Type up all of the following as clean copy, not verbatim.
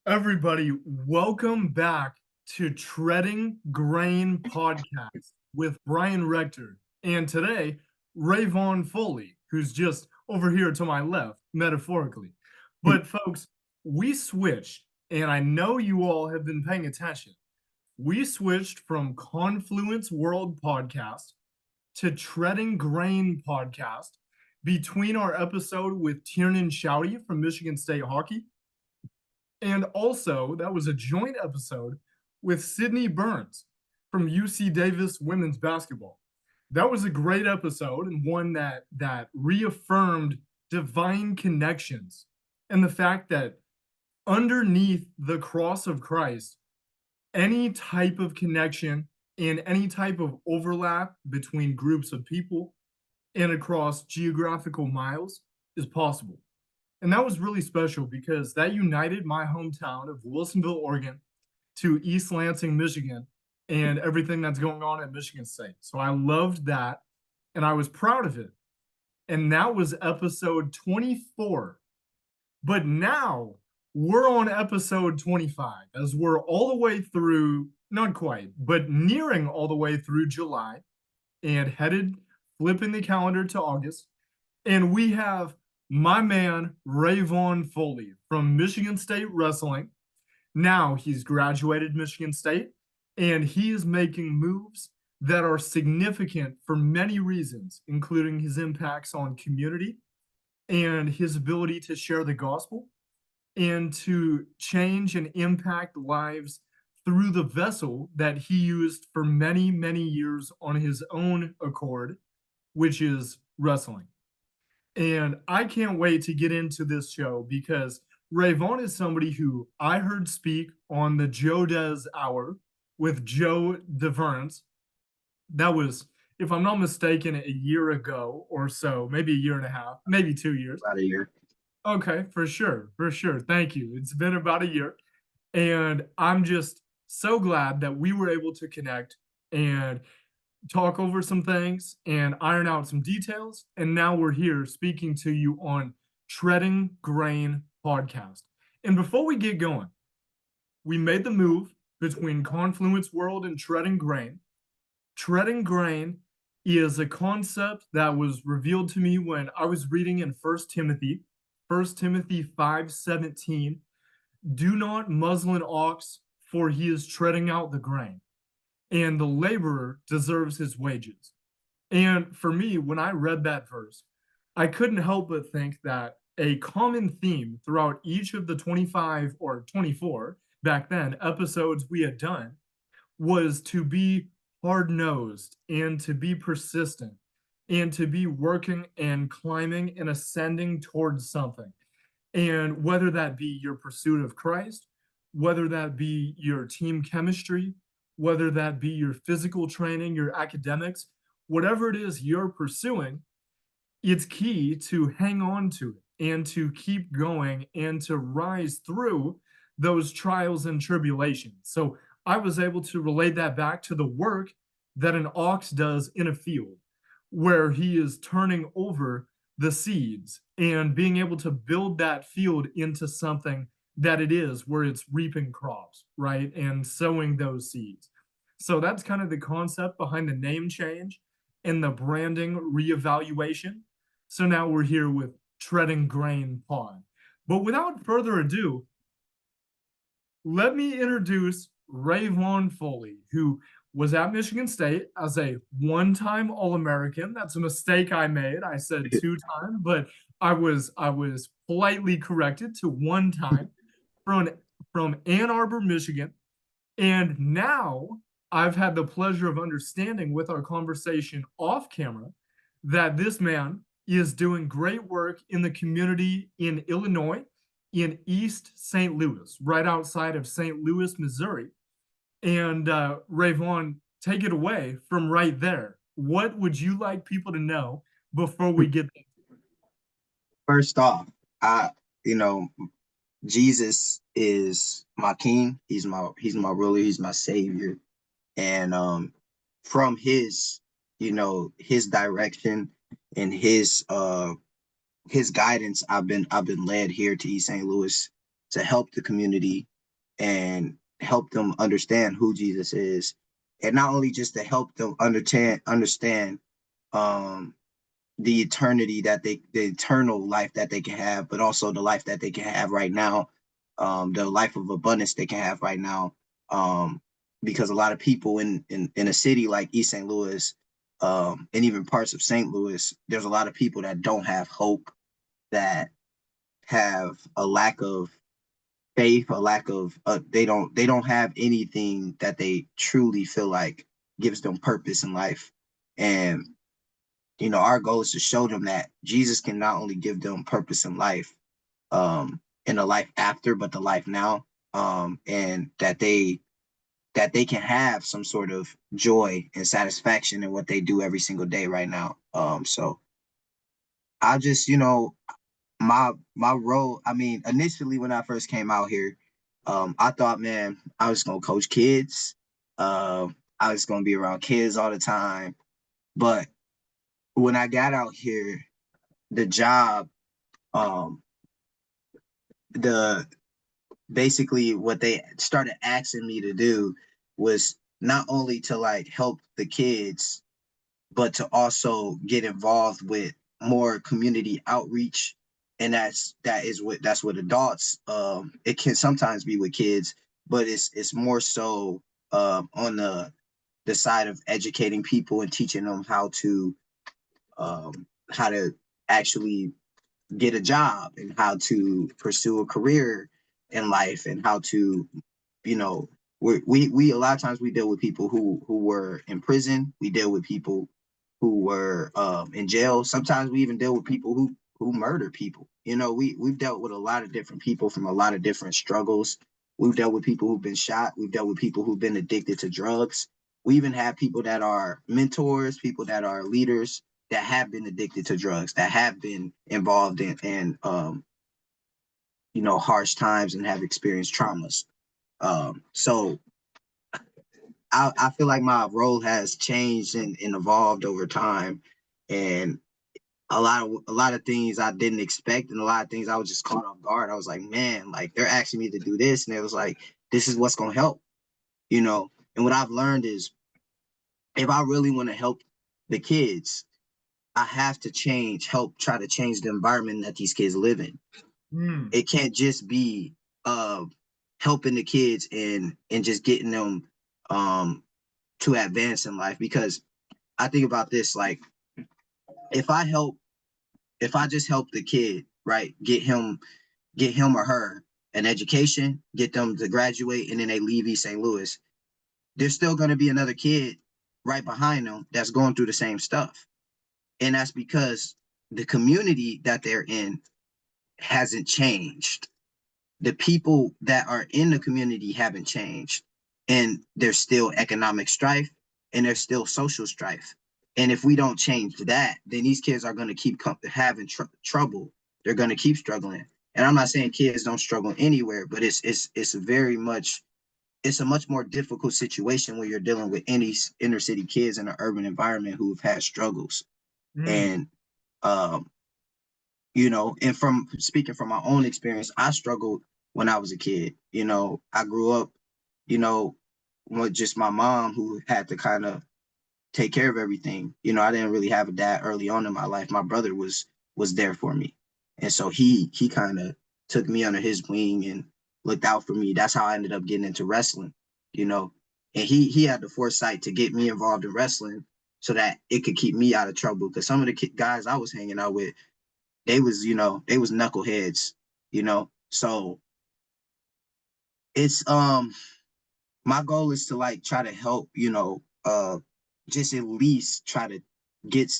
Everybody, welcome back to Treading Grain Podcast with Brian Rector. And today, Rayvon Foley, who's just over here to my left, metaphorically. But folks, we switched, and I know you all have been paying attention. We switched from Confluence World Podcast to Treading Grain Podcast between our episode with Tiernan Shouty from Michigan State Hockey, and also, that was a joint episode with Sydney Burns from UC Davis women's basketball. That was a great episode and one that reaffirmed divine connections and the fact that underneath the cross of Christ, any type of connection and any type of overlap between groups of people and across geographical miles is possible. And that was really special because that united my hometown of Wilsonville, Oregon, to East Lansing, Michigan, and everything that's going on at Michigan State. So I loved that and I was proud of it. And that was episode 24. But now we're on episode 25 as we're all the way through, not quite, but nearing all the way through July and flipping the calendar to August. And we have my man, Rayvon Foley from Michigan State Wrestling. Now he's graduated Michigan State, and he is making moves that are significant for many reasons, including his impacts on community and his ability to share the gospel and to change and impact lives through the vessel that he used for many, many years on his own accord, which is wrestling. And I can't wait to get into this show because Rayvon is somebody who I heard speak on the Joe Des Hour with Joe DeVerns. That was, if I'm not mistaken, a year ago or so, maybe a year and a half, maybe 2 years. About a year. Okay, for sure. For sure. Thank you. It's been about a year. And I'm just so glad that we were able to connect and talk over some things and iron out some details. And now we're here speaking to you on Treading Grain Podcast. And before we get going, we made the move between Confluence World and Treading Grain. Treading Grain is a concept that was revealed to me when I was reading in 1 Timothy 5:17. Do not muzzle an ox, for he is treading out the grain, and the laborer deserves his wages. And for me, when I read that verse, I couldn't help but think that a common theme throughout each of the 25 or 24 back then episodes we had done was to be hard-nosed and to be persistent and to be working and climbing and ascending towards something. And whether that be your pursuit of Christ, whether that be your team chemistry, whether that be your physical training, your academics, whatever it is you're pursuing, it's key to hang on to it and to keep going and to rise through those trials and tribulations. So I was able to relate that back to the work that an ox does in a field where he is turning over the seeds and being able to build that field into something that it is, where it's reaping crops, right? And sowing those seeds. So that's kind of the concept behind the name change and the branding reevaluation. So now we're here with Treading Grain Pod. But without further ado, let me introduce Rayvon Foley, who was at Michigan State as a one-time All-American. That's a mistake I made. I said two-time, but I was politely corrected to one time from Ann Arbor, Michigan. And now I've had the pleasure of understanding with our conversation off camera that this man is doing great work in the community in Illinois, in East St. Louis, right outside of St. Louis, Missouri. And Rayvon, take it away from right there. What would you like people to know before we get there? First off, Jesus is my king. He's my ruler. He's my savior. And from his direction and his guidance, I've been led here to East St. Louis to help the community and help them understand who Jesus is. And not only just to help them understand um the eternity the eternal life that they can have, but also the life that they can have right now, the life of abundance they can have right now. Because a lot of people in a city like East St. Louis, and even parts of St. Louis, there's a lot of people that don't have hope, that have a lack of faith, a lack of they don't have anything that they truly feel like gives them purpose in life. And our goal is to show them that Jesus can not only give them purpose in life, in the life after, but the life now, and that they can have some sort of joy and satisfaction in what they do every single day right now. So I just, my role. I mean, initially when I first came out here, I thought, man, I was gonna coach kids. I was gonna be around kids all the time. But when I got out here, the job, um, the basically what they started asking me to do was not only to like help the kids, but to also get involved with more community outreach. And that's what adults. It can sometimes be with kids, but it's more so on the side of educating people and teaching them how to actually get a job, and how to pursue a career in life, and how to, you know, we a lot of times we deal with people who were in prison. We deal with people who were in jail. Sometimes we even deal with people who murder people. We've dealt with a lot of different people from a lot of different struggles. We've dealt with people who've been shot. We've dealt with people who've been addicted to drugs. We even have people that are mentors, people that are leaders that have been addicted to drugs, that have been involved in harsh times and have experienced traumas. So I feel like my role has changed and evolved over time, and a lot of things I didn't expect, and a lot of things I was just caught off guard. I was like, man, like they're asking me to do this, and it was like, this is what's gonna help, you know. And what I've learned is, if I really want to help the kids, I have to help try to change the environment that these kids live in. Mm. It can't just be uh helping the kids and just getting them um to advance in life. Because I think about this, like, if I just help the kid, right, get him or her an education, get them to graduate, and then they leave East St. Louis, there's still going to be another kid right behind them that's going through the same stuff. And that's because the community that they're in hasn't changed. The people that are in the community haven't changed. And there's still economic strife, and there's still social strife. And if we don't change that, then these kids are going to keep having trouble. They're going to keep struggling. And I'm not saying kids don't struggle anywhere, but it's a much more difficult situation when you're dealing with any inner city kids in an urban environment who've had struggles. Mm. And um, and from speaking from my own experience, I struggled when I was a kid. I grew up, you know, with just my mom, who had to kind of take care of everything. I didn't really have a dad early on in my life. My brother was there for me. And so he kind of took me under his wing and looked out for me. That's how I ended up getting into wrestling, you know. And he had the foresight to get me involved in wrestling so that it could keep me out of trouble. Because some of the guys I was hanging out with, they was knuckleheads, So it's my goal is to like try to help, just at least try to get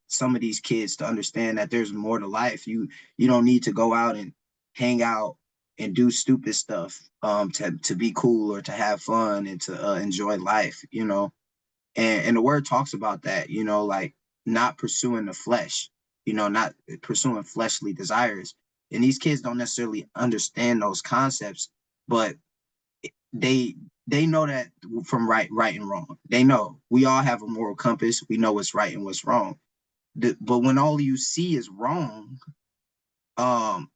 some of these kids to understand that there's more to life. You don't need to go out and hang out and do stupid stuff to be cool, or to have fun, and to enjoy life. And the word talks about that, like not pursuing the flesh, not pursuing fleshly desires. And these kids don't necessarily understand those concepts, but they they know that from right and wrong. They know we all have a moral compass. We know what's right and what's wrong. But when all you see is wrong, um,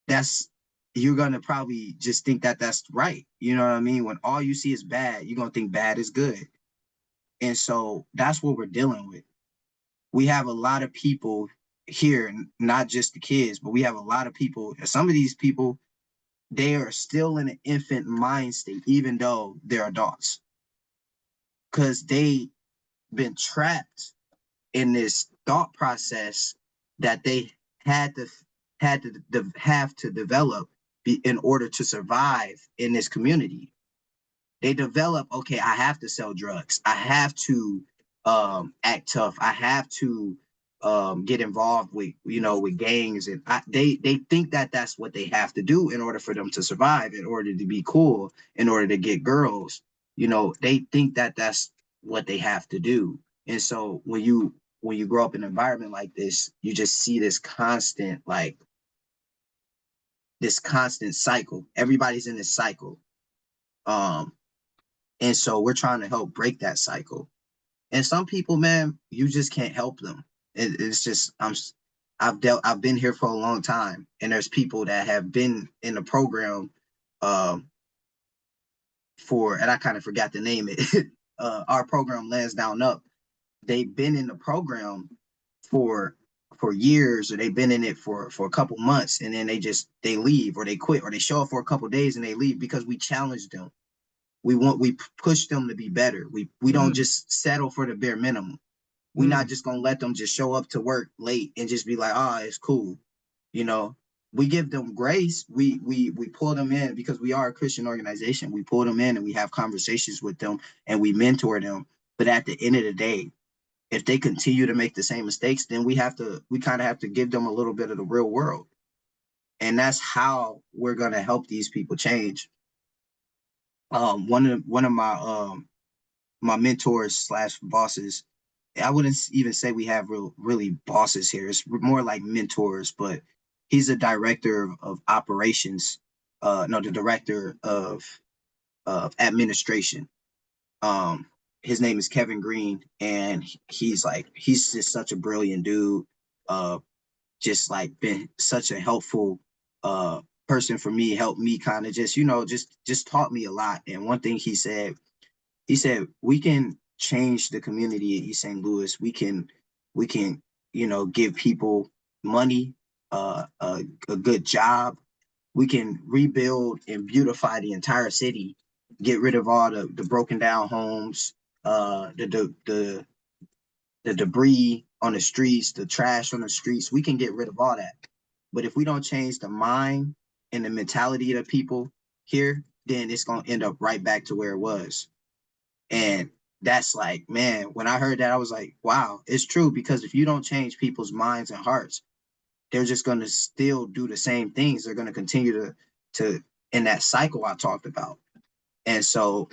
that's you're gonna probably just think that that's right. You know what I mean? When all you see is bad, you're gonna think bad is good. And so that's what we're dealing with. We have a lot of people here, not just the kids, but we have a lot of people. Some of these people, they are still in an infant mind state, even though they're adults, because they been trapped in this thought process that they had to have to develop in order to survive in this community. They develop, okay, I have to sell drugs. I have to act tough. I have to get involved with, with gangs. And they think that that's what they have to do in order for them to survive, in order to be cool, in order to get girls. They think that that's what they have to do. And so when you grow up in an environment like this, you just see this constant cycle. Everybody's in this cycle. Um, and so we're trying to help break that cycle. And some people, man, you just can't help them. It's just I've been here for a long time, and there's people that have been in the program um and I kind of forgot to name it. Our program, Lands Down Up. They've been in the program for years, or they've been in it for a couple months, and then they leave, or they quit, or they show up for a couple days and they leave, because we challenge them. We push them to be better. We don't Mm, just settle for the bare minimum. We're not mm, just gonna let them just show up to work late and just be like, it's cool. You know, we give them grace. We pull them in, because we are a Christian organization. We pull them in and we have conversations with them and we mentor them. But at the end of the day, if they continue to make the same mistakes, then we kind of have to give them a little bit of the real world. And that's how we're gonna help these people change. One of my mentors slash bosses, I wouldn't even say we have really bosses here. It's more like mentors, but he's a director of operations. No, the director of administration. Um, his name is Kevin Green, and he's just such a brilliant dude. Uh, just like been such a helpful person for me, helped me kind of just taught me a lot. And one thing he said, we can change the community in East St. Louis. We can give people money, a good job. We can rebuild and beautify the entire city, get rid of all the broken down homes, the debris on the streets, the trash on the streets. We can get rid of all that. But if we don't change the mind and the mentality of the people here, then it's gonna end up right back to where it was. And that's like, man, when I heard that, I was like, wow, it's true. Because if you don't change people's minds and hearts, they're just going to still do the same things. They're going to continue to in that cycle I talked about. And so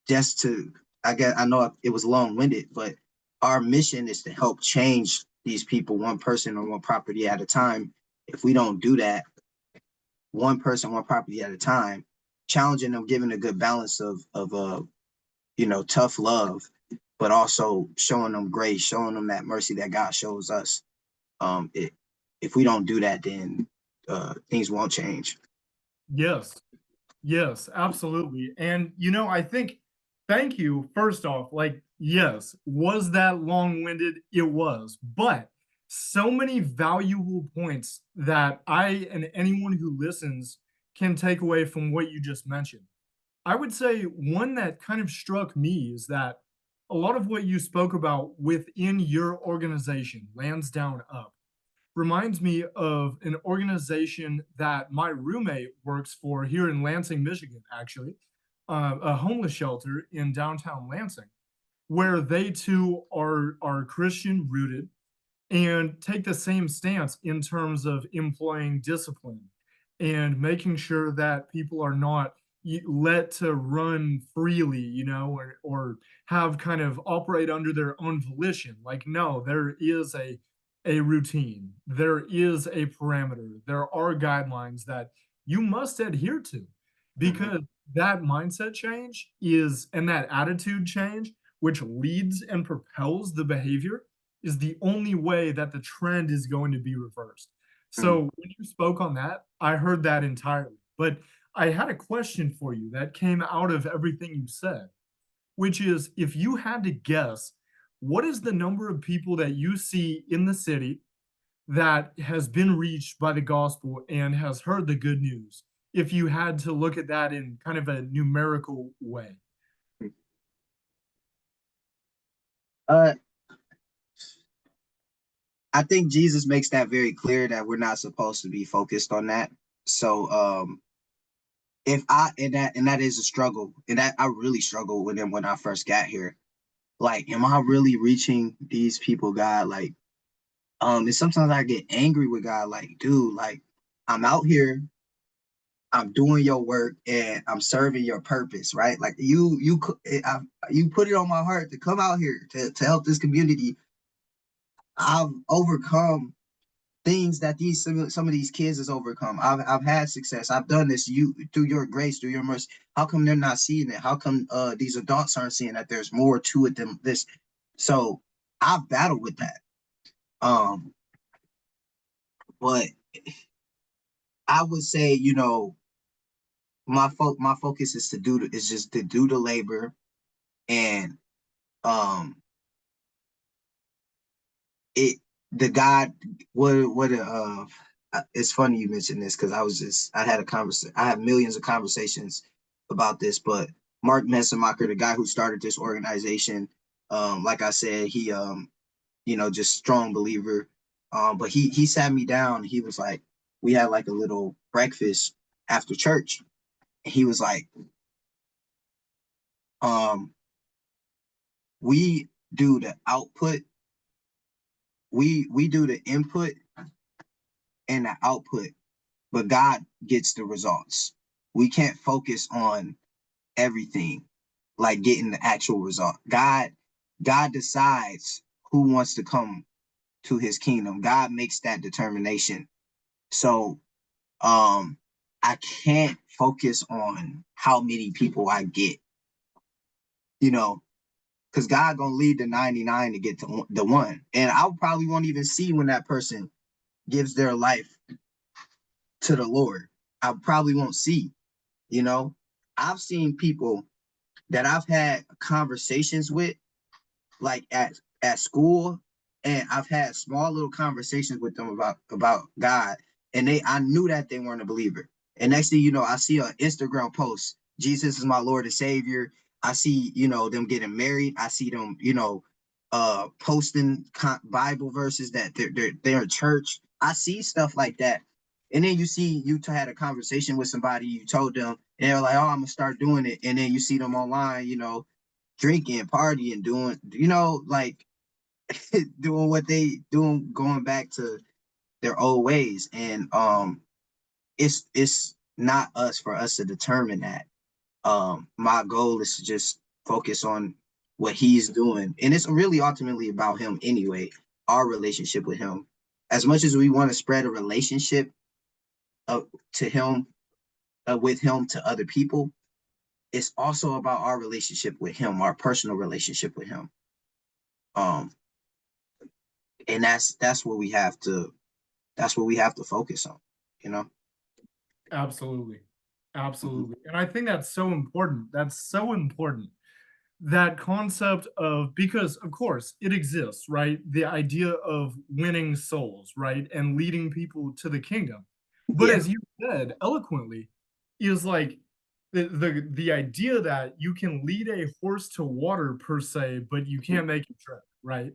just to, I know it was long winded, but our mission is to help change these people one person or one property at a time. If we don't do that, one person, one property at a time, challenging them, giving a good balance of tough love, but also showing them grace, showing them that mercy that God shows us. If we don't do that, then things won't change. yes. Yes, absolutely. And I think thank you first off. Like, yes, was that long-winded? It was. But so many valuable points that I and anyone who listens can take away from what you just mentioned. I would say one that kind of struck me is that a lot of what you spoke about within your organization, Lands Down Up, reminds me of an organization that my roommate works for here in Lansing, Michigan, actually, a homeless shelter in downtown Lansing, where they too are Christian rooted and take the same stance in terms of employing discipline and making sure that people are not let to run freely, or have kind of operate under their own volition. Like, no, there is a routine, there is a parameter, there are guidelines that you must adhere to, Mm-hmm. because that mindset change is and that attitude change, which leads and propels the behavior, is the only way that the trend is going to be reversed. So when you spoke on that, I heard that entirely. But I had a question for you that came out of everything you said, which is if you had to guess, what is the number of people that you see in the city that has been reached by the gospel and has heard the good news? If you had to look at that in kind of a numerical way. Uh, I think Jesus makes that very clear that we're not supposed to be focused on that. So if I and that is a struggle, and that I really struggled with him when I first got here. Like, am I really reaching these people, God? Like, and sometimes I get angry with God, like, dude, like, I'm out here, I'm doing your work, and I'm serving your purpose, right? Like, you put it on my heart to come out here to help this community. I've overcome things that some of these kids has overcome. I've had success. I've done this through your grace, through your mercy. How come they're not seeing it? How come these adults aren't seeing that there's more to it than this? So I've battled with that. Um, but I would say, my focus is just to do the labor, and um it the God what it's funny you mentioned this because I had a conversation. I have millions of conversations about this, but Mark Messenmacher, the guy who started this organization, like I said, he just strong believer. But he sat me down. He was like, we had like a little breakfast after church. And he was like, um, we do the output, we do the input and the output, but God gets the results. We can't focus on everything, like getting the actual result. God decides who wants to come to his kingdom. God makes that determination. So I can't focus on how many people I get, because God gonna lead the 99 to get to the one. And I probably won't even see when that person gives their life to the Lord. I probably won't see, you know. I've seen people that I've had conversations with, like at school, and I've had small little conversations with them about God, and I knew that they weren't a believer. And next thing you know, I see an Instagram post, Jesus is my Lord and Savior. I see, them getting married. I see them, posting Bible verses that they're in church. I see stuff like that. And then you had a conversation with somebody, you told them, and they're like, oh, I'm gonna start doing it. And then you see them online, drinking, partying, doing, like doing what they doing, going back to their old ways. And it's not us for us to determine that. My goal is to just focus on what he's doing. And it's really ultimately about him anyway, our relationship with him. As much as we want to spread a relationship to him, with him to other people, it's also about our relationship with him, our personal relationship with him. Um, and that's what we have to focus on, you know. Absolutely. Mm-hmm. Absolutely. And I think that's so important. That's so important. That concept of, because of course it exists, right? The idea of winning souls, right? And leading people to the kingdom. But Yeah. as you said eloquently, is like the idea that you can lead a horse to water per se, but you can't make it drink, right?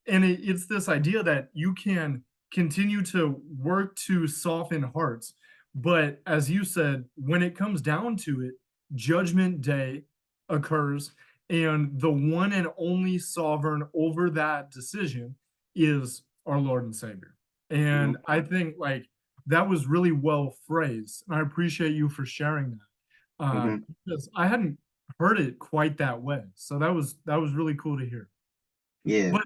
And it's this idea that you can continue to work to soften hearts. But as you said, when it comes down to it, judgment day occurs, and the one and only sovereign over that decision is our Lord and Savior. Mm-hmm. And I think like that was really well phrased. And I appreciate you for sharing that. Mm-hmm. Because I hadn't heard it quite that way. So that was really cool to hear. Yeah. But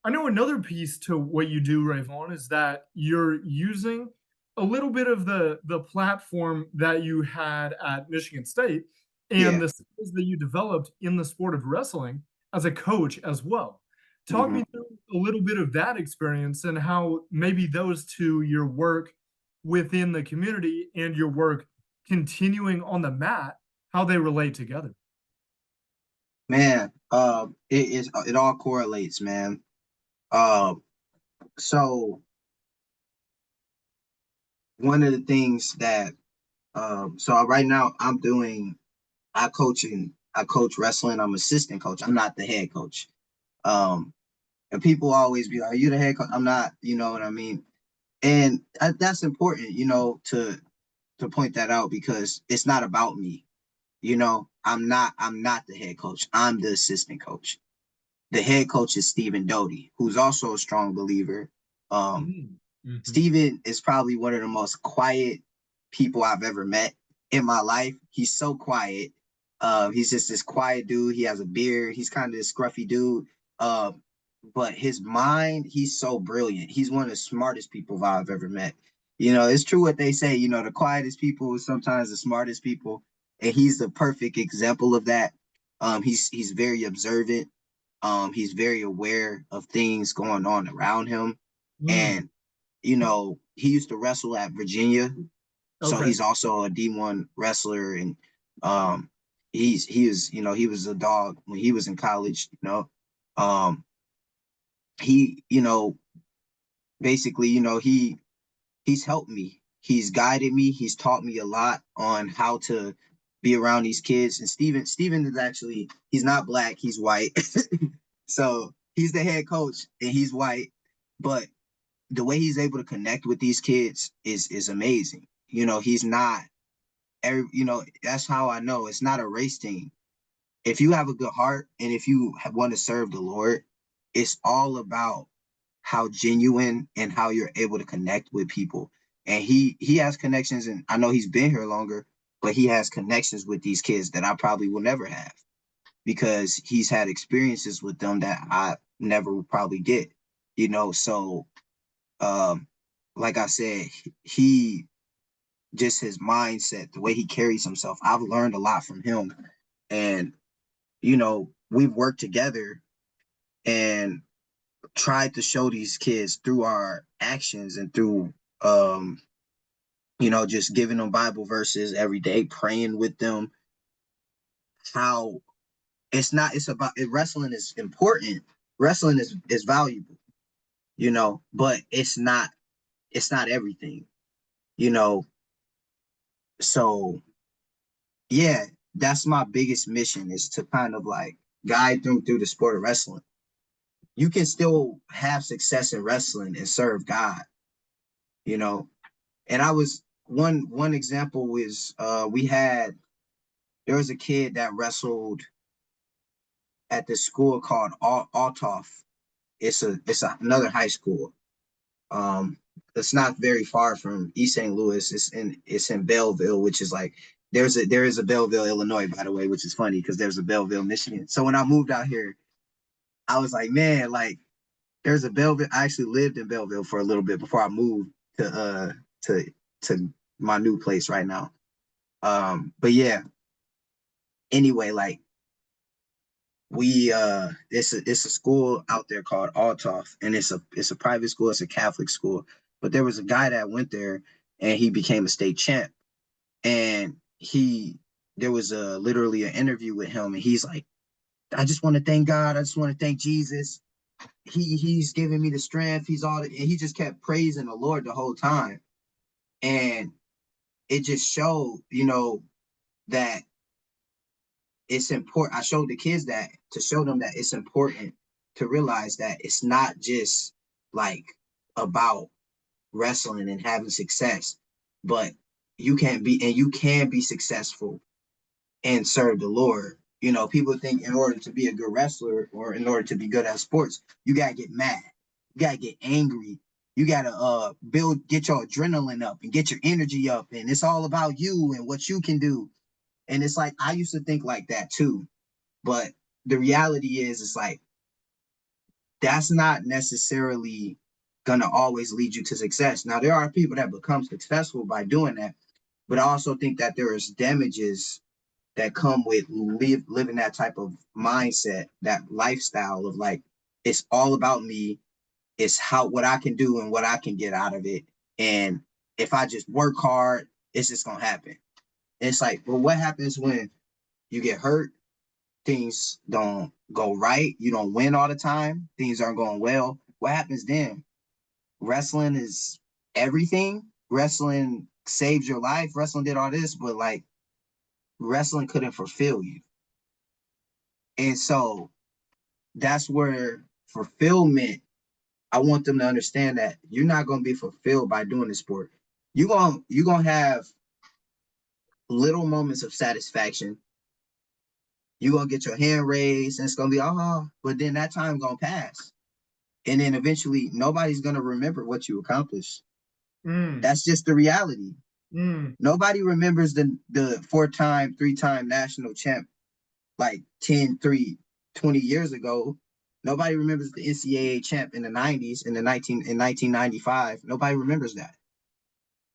I know another piece to what you do, Rayvon, is that you're using a little bit of the platform that you had at Michigan State and Yeah. the skills that you developed in the sport of wrestling as a coach as well. Talk Mm-hmm. me through a little bit of that experience and how maybe those two, your work within the community and your work continuing on the mat, how they relate together. Man, it all correlates, man. Um, so one of the things that so right now I coach wrestling. I'm assistant coach. I'm not the head coach. Um, and people always be like, "Are you the head coach?" I'm not. You know what I mean? And that's important, to point that out because it's not about me. I'm not the head coach. I'm the assistant coach. The head coach is Stephen Doty, who's also a strong believer. Um, Mm, mhm. Stephen is probably one of the most quiet people I've ever met in my life. He's so quiet. He's just this quiet dude. He has a beard. He's kind of this scruffy dude. Uh, but his mind, he's so brilliant. He's one of the smartest people I've ever met. It's true what they say, the quietest people is sometimes the smartest people. And he's the perfect example of that. He's very observant. He's very aware of things going on around him. Mm, And he used to wrestle at Virginia, so okay. he's also a D1 wrestler, and um, he was a dog when he was in college. Um, he basically he's helped me, he's guided me, he's taught me a lot on how to be around these kids. And Steven is actually he's not black, he's white, so he's the head coach and he's white, but the way he's able to connect with these kids is amazing. He's not that's how I know it's not a race team. If you have a good heart and if you want to serve the Lord, it's all about how genuine and how you're able to connect with people. And he has connections, and I know he's been here longer, but he has connections with these kids that I probably will never have because he's had experiences with them that I never will probably get. So um, like I said, he just his mindset, the way he carries himself. I've learned a lot from him, and we've worked together and tried to show these kids through our actions and through just giving them Bible verses every day, praying with them. How it's about wrestling is important. Wrestling is valuable, but it's not everything, you know. So yeah, that's my biggest mission is to kind of like guide them through the sport of wrestling. You can still have success in wrestling and serve God, you know. And I was one example is there was a kid that wrestled at this school called Altoff. Another high school. Um, it's not very far from East St. Louis. It's in Belleville, which is like there is a Belleville, Illinois, by the way, which is funny because there's a Belleville, Michigan. So when I moved out here, I was like, man, like there's a Belleville. I actually lived in Belleville for a little bit before I moved to to my new place right now. But yeah, anyway, like it's a school out there called Altoff, and it's a private school, it's a Catholic school. But there was a guy that went there and he became a state champ. And there was literally an interview with him, and he's like, I just want to thank God, I just want to thank Jesus. He's giving me the strength. And he just kept praising the Lord the whole time. And it just showed, that it's important. I showed the kids that to show them that it's important to realize that it's not just like about wrestling and having success, but you can be successful and serve the Lord. People think in order to be a good wrestler or in order to be good at sports, you gotta get mad, you gotta get angry, you gotta get your adrenaline up and get your energy up, and it's all about you and what you can do. And it's like I used to think like that too, but the reality is, it's like that's not necessarily gonna always lead you to success. Now there are people that become successful by doing that, but I also think that there is damages that come with living that type of mindset, that lifestyle of like It's all about me. It's what I can do and what I can get out of it. And if I just work hard, it's just gonna happen. And it's like, well, what happens when you get hurt? Things don't go right. You don't win all the time. Things aren't going well. What happens then? Wrestling is everything. Wrestling saved your life. Wrestling did all this, but like wrestling couldn't fulfill you. And so that's where fulfillment, I want them to understand that you're not going to be fulfilled by doing the sport. You're gonna have little moments of satisfaction. You're gonna get your hand raised and it's gonna be but then that time gonna pass. And then eventually nobody's gonna remember what you accomplished. That's just the reality. Nobody remembers the 4-time, 3-time national champ like 20 years ago. Nobody remembers the NCAA champ in the 90s in 1995. Nobody remembers that.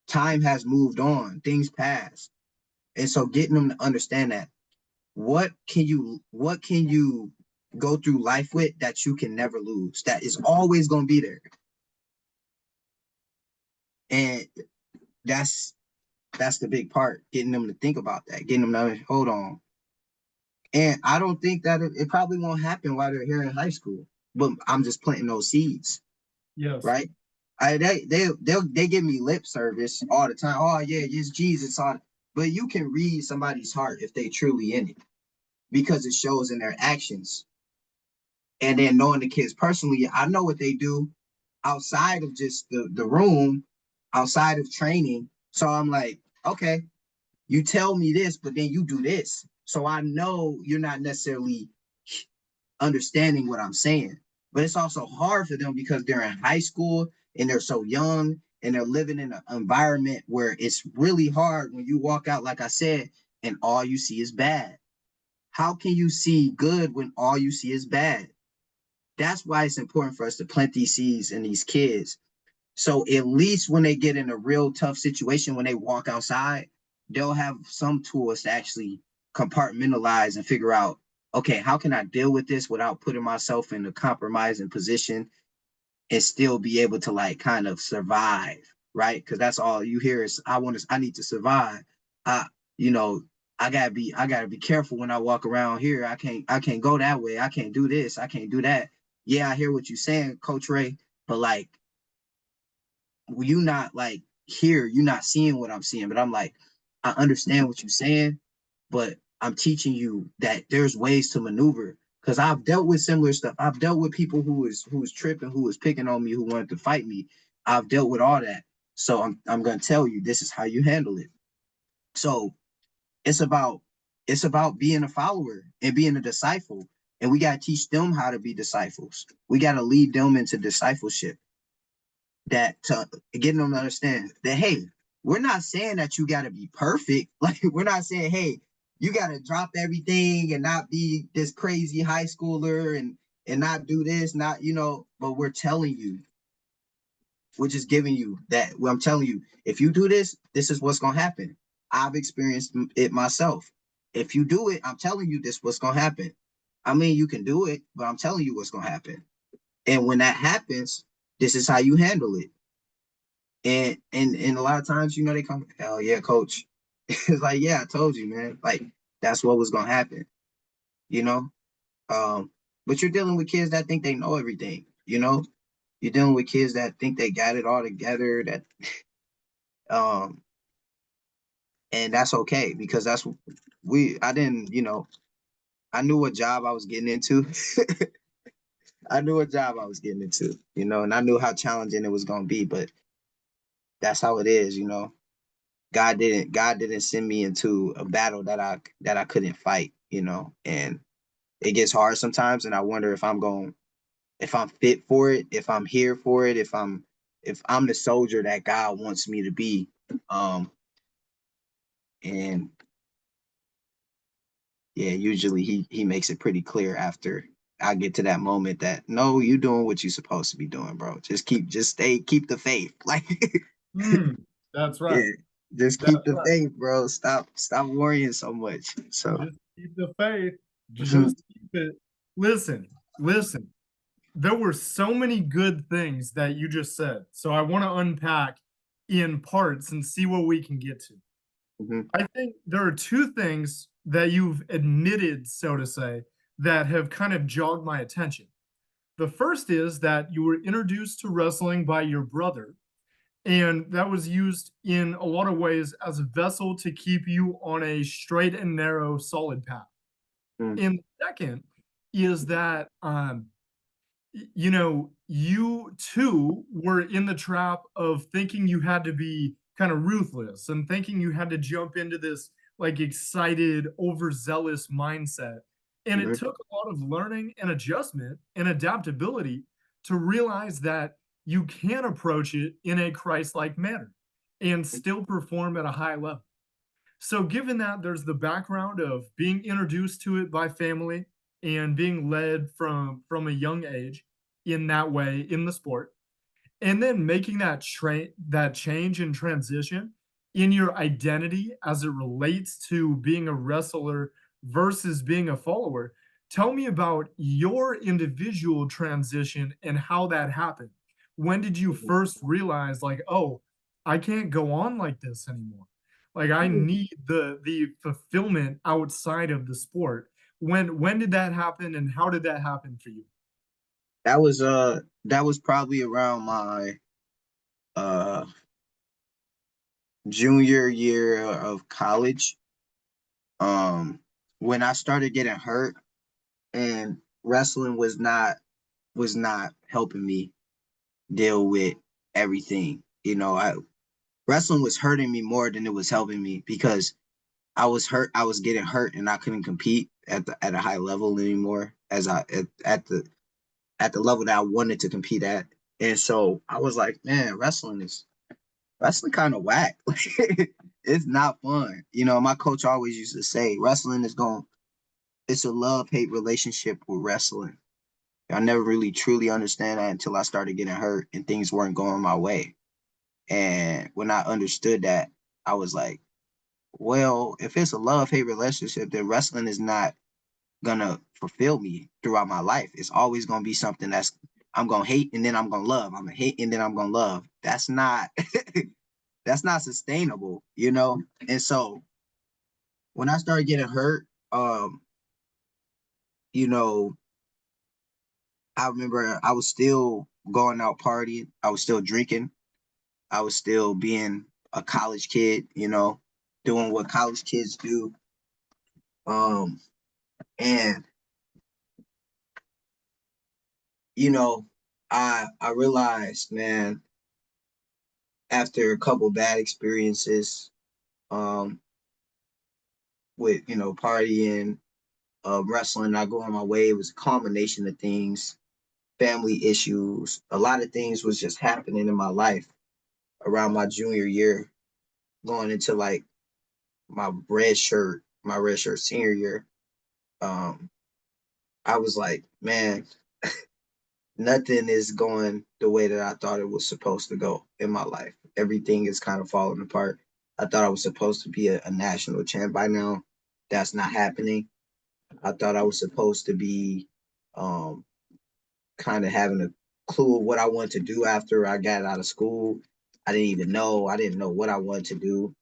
Time has moved on. Things pass. And so getting them to understand that what can you go through life with that you can never lose, that is always going to be there. And that's the big part, getting them to think about that, getting them to hold on. And I don't think that it probably won't happen while they're here in high school, but I'm just planting those seeds. Yes. Right. They give me lip service all the time. Oh yeah, it's Jesus on. But you can read somebody's heart if they truly in it, because it shows in their actions. And then knowing the kids personally, I know what they do outside of just the room, outside of training. So I'm like, okay, you tell me this, but then you do this. So I know you're not necessarily understanding what I'm saying. But it's also hard for them because they're in high school and they're so young and they're living in an environment where it's really hard when you walk out, like I said, and all you see is bad. How can you see good when all you see is bad? That's why it's important for us to plant these seeds in these kids. So at least when they get in a real tough situation, when they walk outside, they'll have some tools to actually compartmentalize and figure out, okay, how can I deal with this without putting myself in a compromising position and still be able to like kind of survive, right? Because that's all you hear is I need to survive. I, you know, I gotta be careful when I walk around here. I can't go that way. I can't do this. I can't do that. Yeah, I hear what you're saying, Coach Ray, but like you not like here, you're not seeing what I'm seeing. But I'm like, I understand what you're saying, but I'm teaching you that there's ways to maneuver. Because I've dealt with similar stuff. I've dealt with people who was tripping, who was picking on me, who wanted to fight me. I've dealt with all that. So I'm gonna tell you this is how you handle it. So it's about being a follower and being a disciple. And we gotta teach them how to be disciples. We gotta lead them into discipleship. That to getting them to understand that, hey, we're not saying that you got to be perfect. Like, we're not saying, hey, you got to drop everything and not be this crazy high schooler and not do this, not, but we're telling you, we're just giving you that. Well, I'm telling you, if you do this, this is what's going to happen. I've experienced it myself. If you do it, I'm telling you this what's going to happen. I mean, you can do it, but I'm telling you what's going to happen. And when that happens, this is how you handle it. And a lot of times, they come, hell yeah, coach. It's like, yeah, I told you, man. Like, that's what was gonna happen, you know. But you're dealing with kids that think they know everything, You're dealing with kids that think they got it all together. That, and that's okay because that's I didn't, I knew what job I was getting into. I knew what job I was getting into, and I knew how challenging it was gonna be, but that's how it is, God didn't send me into a battle that I couldn't fight, and it gets hard sometimes, and I wonder if I'm fit for it, if I'm here for it, if I'm the soldier that God wants me to be. And yeah, usually he makes it pretty clear after I get to that moment that no, you're doing what you're supposed to be doing, bro. Just keep the faith. Like That's yeah, right. just That's keep the right. faith, bro. Stop worrying so much. So Just keep the faith. Just keep it. Listen. there were so many good things that you just said. So I want to unpack in parts and see what we can get to. Mhm, I think there are two things that you've admitted, so to say, that have kind of jogged my attention. The first is that you were introduced to wrestling by your brother, and that was used in a lot of ways as a vessel to keep you on a straight and narrow, solid path. mm, And the second is that you know, you too were in the trap of thinking you had to be kind of ruthless and thinking you had to jump into this like excited, overzealous mindset. And it mhm, took a lot of learning and adjustment and adaptability to realize that you can approach it in a Christ like manner and still perform at a high level. So, given that there's the background of being introduced to it by family and being led from a young age in that way in the sport, and then making that change and transition in your identity as it relates to being a wrestler versus being a follower. Tell me about your individual transition and how that happened. When did you mhm. first realize like, "Oh, I can't go on like this anymore. Like I Mhm. need the fulfillment outside of the sport." When did that happen and how did that happen for you? That was probably around my uh junior year of college. Um, when I started getting hurt and wrestling was not helping me deal with everything. I wrestling was hurting me more than it was helping me because I was hurt. I was getting hurt, and I couldn't compete at a high level anymore as at the level that I wanted to compete at. And so I was like, man, wrestling kind of whack. It's not fun. My coach always used to say, wrestling is going. It's a love-hate relationship with wrestling. I never really truly understand that until I started getting hurt and things weren't going my way. And when I understood that, I was like, well, if it's a love-hate relationship, then wrestling is not gonna fulfill me throughout my life. It's always gonna be something that's I'm gonna hate and then I'm gonna love. I'm gonna hate and then I'm gonna love. That's not that's not sustainable. And so when I started getting hurt, you know, I remember I was still going out partying. I was still drinking. I was still being a college kid, doing what college kids do. Um, and you know, I realized, man, after a couple bad experiences, um, with partying, wrestling, not going my way, it was a combination of things, family issues, a lot of things was just happening in my life around my junior year, going into like my red shirt senior year. Um, I was like, man, nothing is going the way that I thought it was supposed to go in my life. Everything is kind of falling apart. I thought I was supposed to be a national champ by now. That's not happening. I thought I was supposed to be um, kind of having a clue of what I wanted to do after I got out of school. I didn't even know. I didn't know what I wanted to do.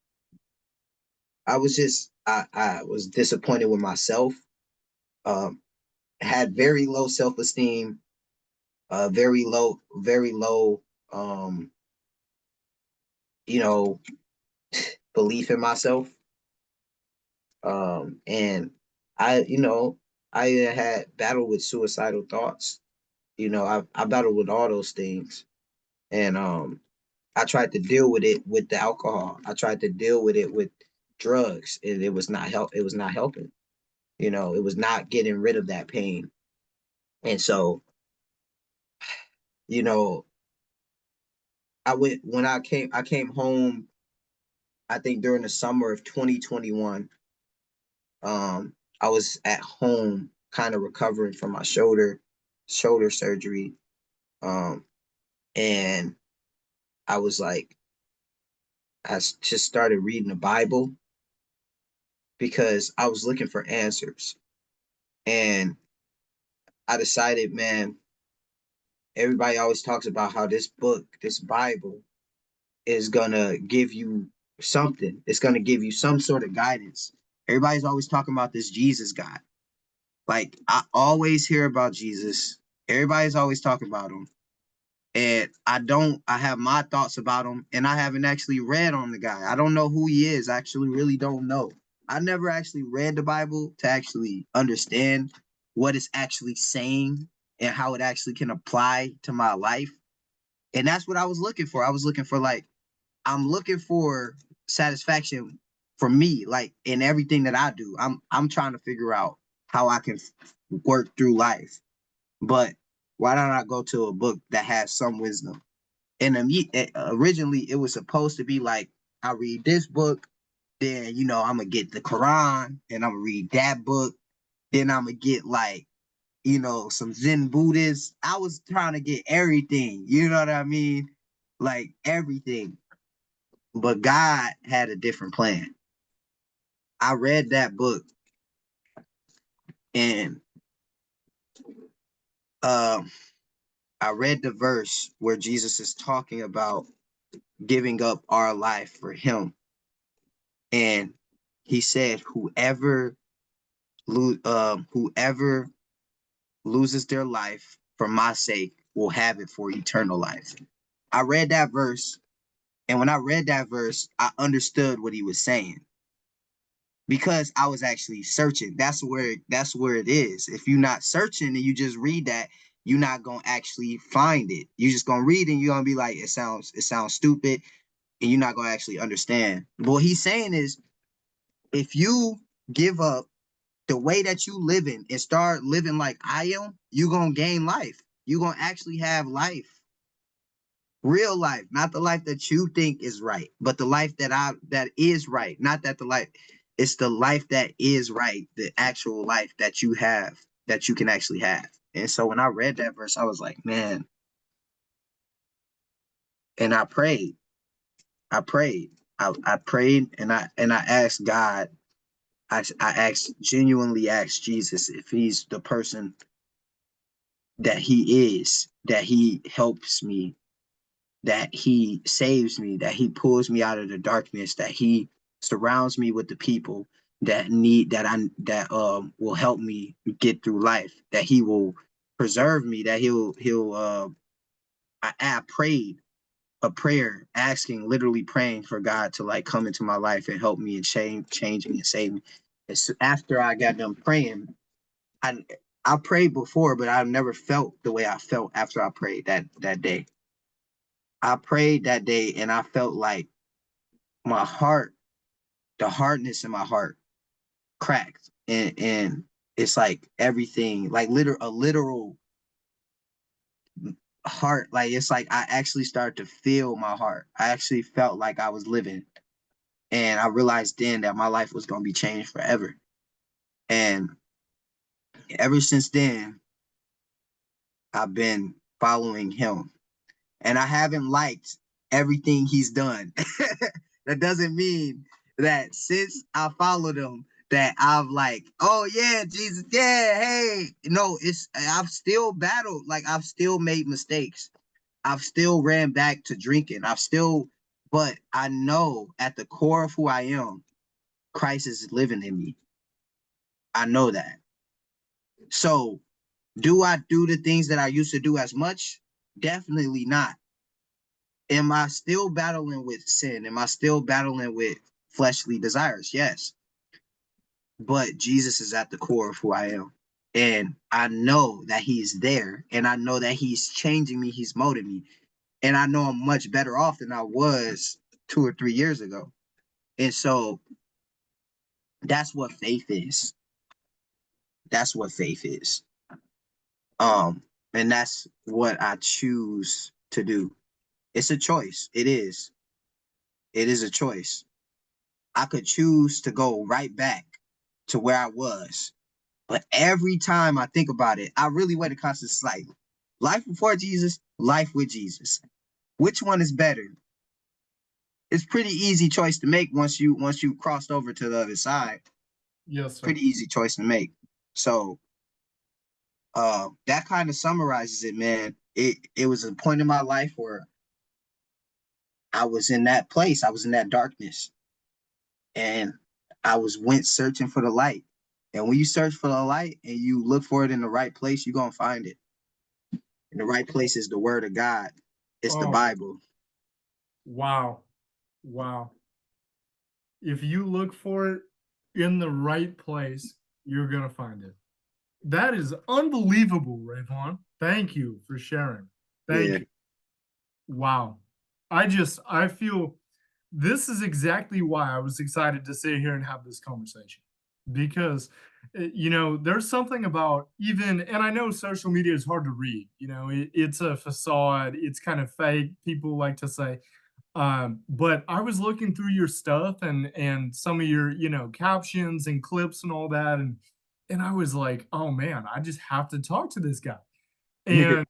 I was disappointed with myself. Um, had very low self esteem, very low, you know, belief in myself. And I had battled with suicidal thoughts. I battled with all those things, and I tried to deal with it with the alcohol. I tried to deal with it with drugs, and it was not help. It was not helping. It was not getting rid of that pain. And so, you know, I went when I came home. I think during the summer of 2021, I was at home, kind of recovering from my shoulder surgery, um, and I was like, just started reading the Bible because I was looking for answers, and I decided, man, everybody always talks about how this book, this Bible, is gonna give you something. It's gonna give you some sort of guidance. Everybody's always talking about this Jesus guy. Like I always hear about Jesus. Everybody's always talking about him. And I have my thoughts about him, and I haven't actually read on the guy. I don't know who he is. I actually really don't know. I never actually read the Bible to actually understand what it's actually saying and how it actually can apply to my life. And that's what I was looking for. I was looking for I'm looking for satisfaction for me, like in everything that I do. I'm trying to figure out how I can work through life. But why don't I go to a book that has some wisdom? And originally it was supposed to be like I read this book, then I'm gonna get the Quran, and I'm gonna read that book, then I'm gonna get like some Zen Buddhist. I was trying to get everything, you know what I mean? Like everything. But God had a different plan. I read that book, and um I read the verse where Jesus is talking about giving up our life for him. And he said, whoever loses their life for my sake will have it for eternal life. I read that verse, and when I read that verse, I understood what he was saying because I was actually searching. That's where it is. If you're not searching and you just read that, you're not gonna actually find it. You're just gonna read it and you're gonna be like, it sounds stupid, and you're not gonna actually understand. But what he's saying is, if you give up the way that you living and start living like I am, you're gonna gain life. You're gonna actually have life. Real life, not the life that you think is right, but the life that is right. Not that the life, it's the life that is right, the actual life that you have, that you can actually have. And so when I read that verse, I was like, man, and I prayed. I prayed. I prayed, and I asked God. Genuinely asked Jesus if he's the person that he is, that he helps me, that he saves me, that he pulls me out of the darkness, that he surrounds me with the people that will help me get through life, that he will preserve me, that I prayed a prayer asking, literally praying for God to like come into my life and help me and change me and save me. After I got done praying, I I prayed before, but I've never felt the way I felt after I prayed that day. I prayed that day, and I felt like my heart, the hardness in my heart cracked, and it's like everything, like a literal heart, like it's like I actually started to feel my heart. I actually felt like I was living, and I realized then that my life was going to be changed forever. And ever since then, I've been following him, and I haven't liked everything he's done. That doesn't mean that since I followed him that I've like, oh yeah, Jesus, yeah, hey. No, I've still battled, like I've still made mistakes. I've still ran back to drinking. But I know at the core of who I am, Christ is living in me. I know that. So do I do the things that I used to do as much? Definitely not. Am I still battling with sin? Am I still battling with fleshly desires? Yes. But Jesus is at the core of who I am. And I know that he's there. And I know that he's changing me. He's molding me. And I know I'm much better off than I was 2 or 3 years ago. And so that's what faith is. That's what faith is. And that's what I choose to do. It's a choice. It is. It is a choice. I could choose to go right back to where I was. But every time I think about it, I really weigh the consequences, like life before Jesus, life with Jesus. Which one is better? It's pretty easy choice to make once you crossed over to the other side. Yes, sir. Pretty easy choice to make. So that kind of summarizes it, man. it was a point in my life where I was in that place. I was in that darkness, and I was went searching for the light. And when you search for the light and you look for it in the right place, you're gonna find it. And the right place is the word of God. It's the Oh, Bible. wow. Wow. If you look for it in the right place, you're going to find it. That is unbelievable, Rayvon. Thank you for sharing. Yeah. Thank you. Wow. I feel this is exactly why I was excited to sit here and have this conversation because, there's something about even, and I know social media is hard to read, it's a facade, it's kind of fake. People like to say, but I was looking through your stuff and some of your, captions and clips and all that, and I was like, oh man, I just have to talk to this guy. And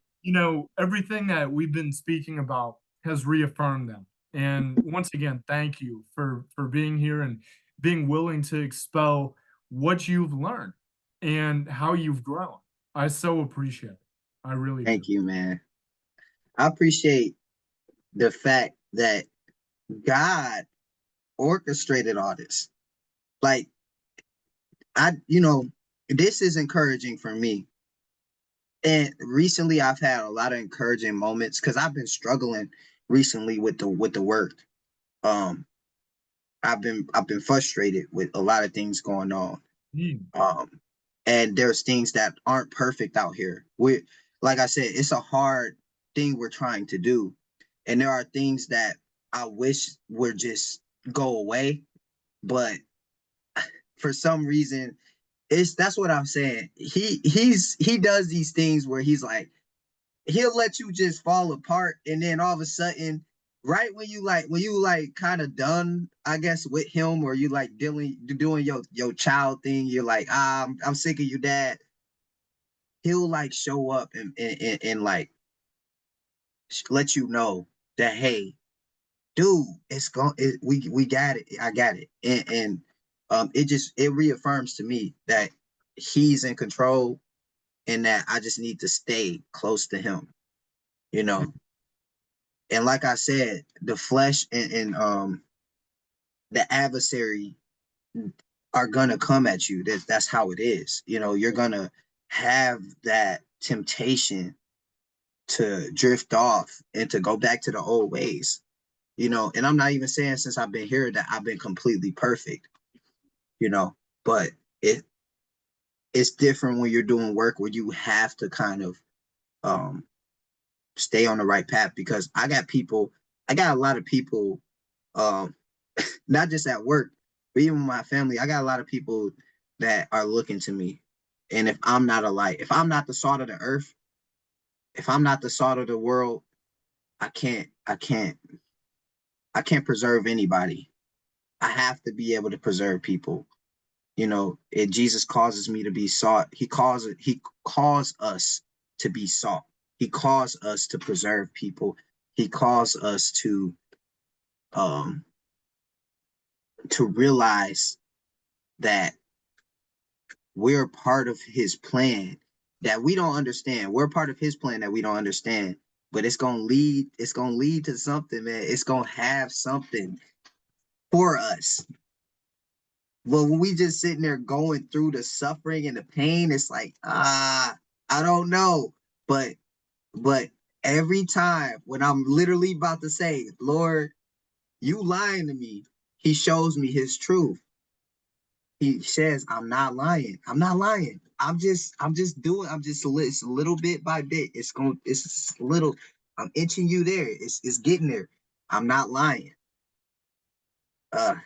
everything that we've been speaking about has reaffirmed them. And once again, thank you for being here and being willing to expel what you've learned and how you've grown. I so appreciate it. I really do. Thank you, man. I appreciate the fact that God orchestrated all this. Like this is encouraging for me. And recently I've had a lot of encouraging moments because I've been struggling recently with the work. Um, I've been frustrated with a lot of things going on. Mm, Um, and there's things that aren't perfect out here. We, like I said, it's a hard thing we're trying to do, and there are things that I wish would just go away, but for some reason, that's what I'm saying. He does these things where he's like he'll let you just fall apart, and then all of a sudden, right when you like kind of done, I guess, with him, or you like doing your child thing, you're like, I'm sick of you, dad. He'll like show up and like let you know that, hey, dude, we got it, I got it, and it reaffirms to me that he's in control and that I just need to stay close to him, you mm, know. And like I said, the flesh and the adversary are gonna come at you. That's how it is. You're gonna have that temptation to drift off and to go back to the old ways. And I'm not even saying since I've been here that I've been completely perfect, you know, but it it's different when you're doing work where you have to kind of um stay on the right path, because I got a lot of people, um not just at work, but even my family. I got a lot of people that are looking to me. And if I'm not a light, if I'm not the salt of the earth, if I'm not the salt of the world, I can't preserve anybody. I have to be able to preserve people. Jesus causes me to be salt. He calls us to be salt. He calls us to preserve people. He calls us um to realize that we're part of his plan that we don't understand. We're part of his plan that we don't understand. But it's gonna lead to something, man. It's gonna have something for us. But when we just sitting there going through the suffering and the pain, it's like, I don't know. But every time when I'm literally about to say, Lord, you lying to me, he shows me his truth. He says, I'm not lying. I'm not lying. I'm just it's little bit by bit. It's little, I'm inching you there. It's getting there. I'm not lying. Uh,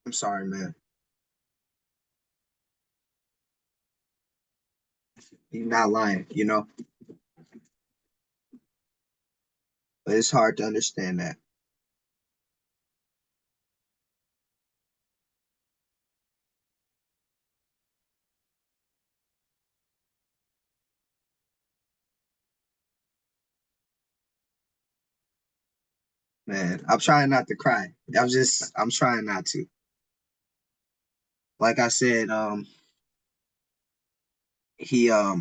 I'm sorry, man. He's not lying, but it's hard to understand that. Man, I'm trying not to cry. I'm trying not to. Like I said, he I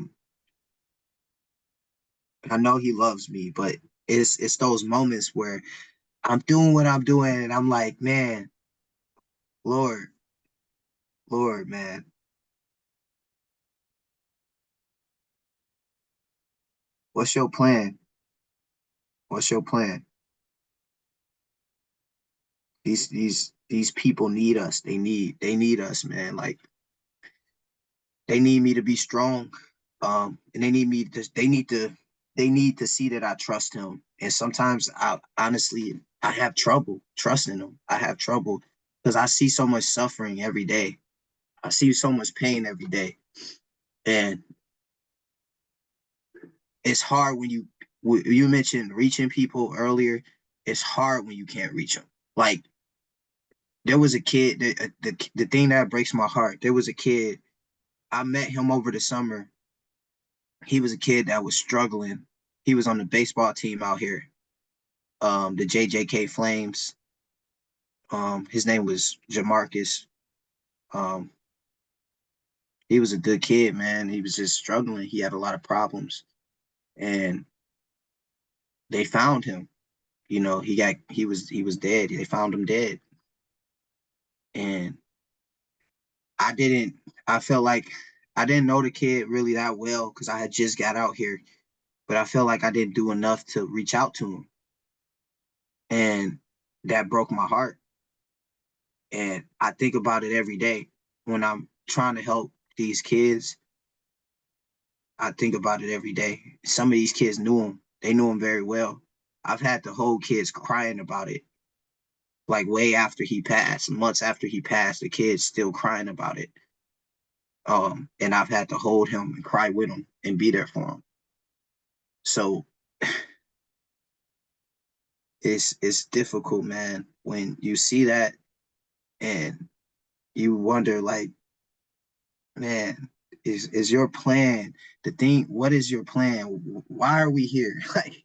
know he loves me, but it's those moments where I'm doing what I'm doing and I'm like, man, Lord, Lord, man, what's your plan? What's your plan? These people need us. They need us, man. Like they need me to be strong. And they need to see that I trust him. And sometimes I honestly I have trouble trusting him. I have trouble because I see so much suffering every day. I see so much pain every day. And it's hard when you mentioned reaching people earlier. It's hard when you can't reach them. Like there was a kid the thing that breaks my heart. There was a kid I met him over the summer. He was a kid that was struggling. He was on the baseball team out here, the JJK Flames. His name was Jamarcus. Um, he was a good kid, man. He was just struggling. He had a lot of problems, and they found him. You know, he was dead. They found him dead, and I didn't. I felt like I didn't know the kid really that well because I had just got out here, but I felt like I didn't do enough to reach out to him, and that broke my heart. And I think about it every day when I'm trying to help these kids. I think about it every day. Some of these kids knew him. They knew him very well. I've had the whole kids crying about it, like way after he passed, months after he passed, the kids still crying about it. And I've had to hold him and cry with him and be there for him. So it's difficult, man, when you see that and you wonder, like, man, is your plan the thing? What is your plan? Why are we here? Like,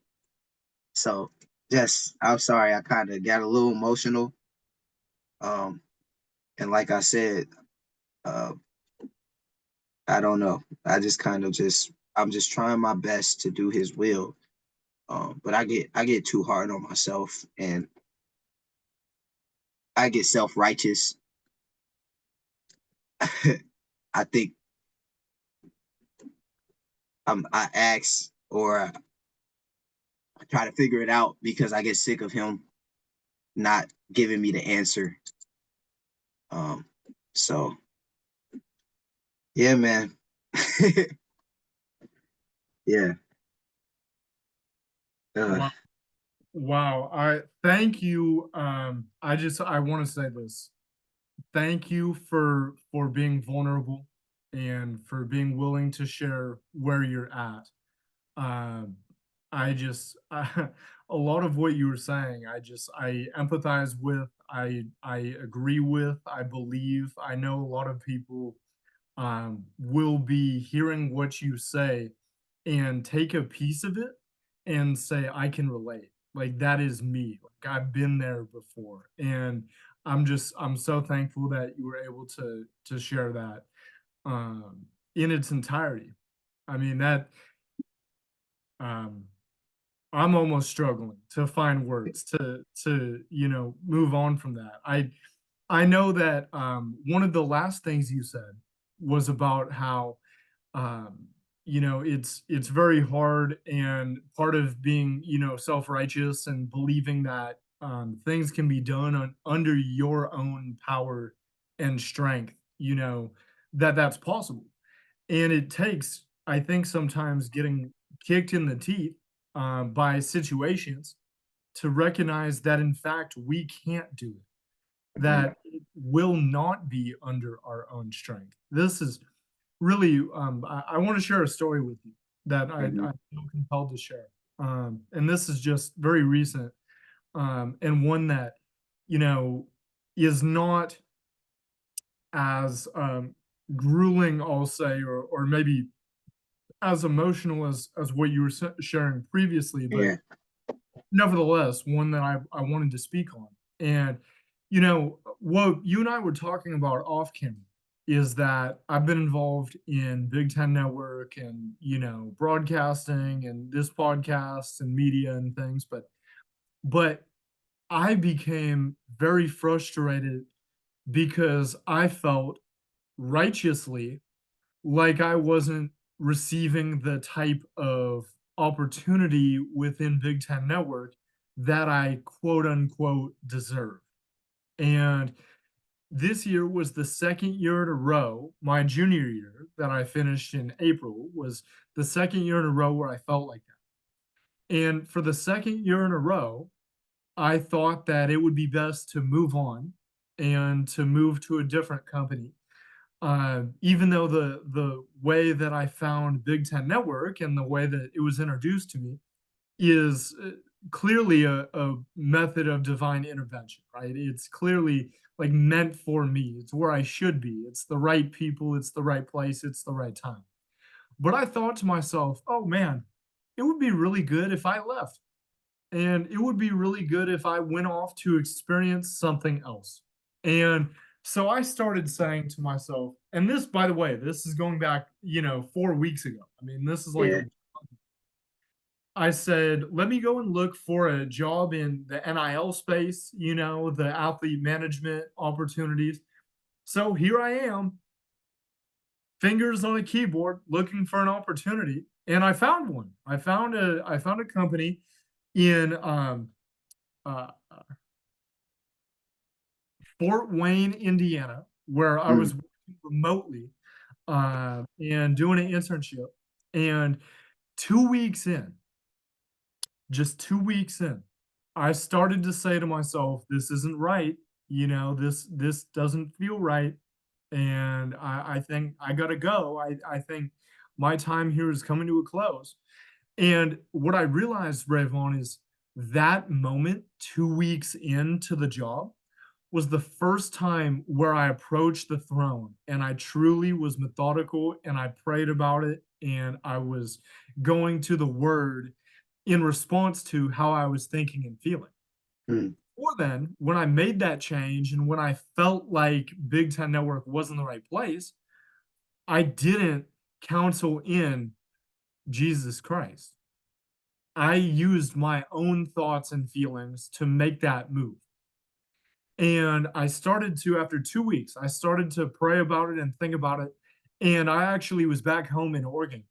so just I'm sorry, I kind of got a little emotional. Um, and like I said, uh, I don't know. I just kind of just I'm just trying my best to do his will. But I get too hard on myself and I get self-righteous. I think I ask or I try to figure it out because I get sick of him not giving me the answer. Um, so yeah, man. Yeah. Uh, Wow. Wow. I thank you. I want to say this. Thank you for being vulnerable and for being willing to share where you're at. Um, a lot of what you were saying, I empathize with, I agree with, I believe. I know a lot of people will be hearing what you say and take a piece of it and say, I can relate. Like that is me. Like I've been there before. And I'm so thankful that you were able to share that in its entirety. I mean that um I'm almost struggling to find words to move on from that. I know that one of the last things you said was about how um, it's very hard, and part of being self-righteous and believing that things can be done under your own power and strength, that's possible. And it takes, I think, sometimes getting kicked in the teeth by situations to recognize that in fact we can't do it, mhm, that it will not be under our own strength. This is really, I want to share a story with you that mhm, I feel compelled to share. And this is just very recent, and one that, you know, is not as grueling, I'll say, or maybe as emotional as what you were sharing previously, but yeah. nevertheless, one that I wanted to speak on. And, you know, what you and I were talking about off camera is that I've been involved in Big Ten Network and, broadcasting and this podcast and media and things, but I became very frustrated because I felt righteously like I wasn't receiving the type of opportunity within Big Ten Network that I quote unquote deserve. And this year was the second year in a row, my junior year that I finished in April was the second year in a row where I felt like that. And for the second year in a row, I thought that it would be best to move on and to move to a different company. Even though the way that I found Big Ten Network and the way that it was introduced to me is clearly a method of divine intervention, right? It's clearly like meant for me. It's where I should be. It's the right people. It's the right place. It's the right time. But I thought to myself, oh man, it would be really good if I left. And it would be really good if I went off to experience something else. And so I started saying to myself, and this, by the way, this is going back, 4 weeks ago. I mean, this is like Yeah. I said, let me go and look for a job in the NIL space, the athlete management opportunities. So here I am, fingers on a keyboard, looking for an opportunity, and I found one. I found a company in uh, Fort Wayne, Indiana, where I Mm, was working remotely and doing an internship. And 2 weeks in, just 2 weeks in, I started to say to myself, "This isn't right. This doesn't feel right, and I think I gotta go. I think my time here is coming to a close." And what I realized, Rayvon, is that moment, 2 weeks into the job, was the first time where I approached the throne and I truly was methodical and I prayed about it and I was going to the word in response to how I was thinking and feeling. mm, Before then, when I made that change and when I felt like Big Ten Network wasn't the right place, I didn't counsel in Jesus Christ. I used my own thoughts and feelings to make that move. And I started to, after 2 weeks, I started to pray about it and think about it. And I actually was back home in Oregon.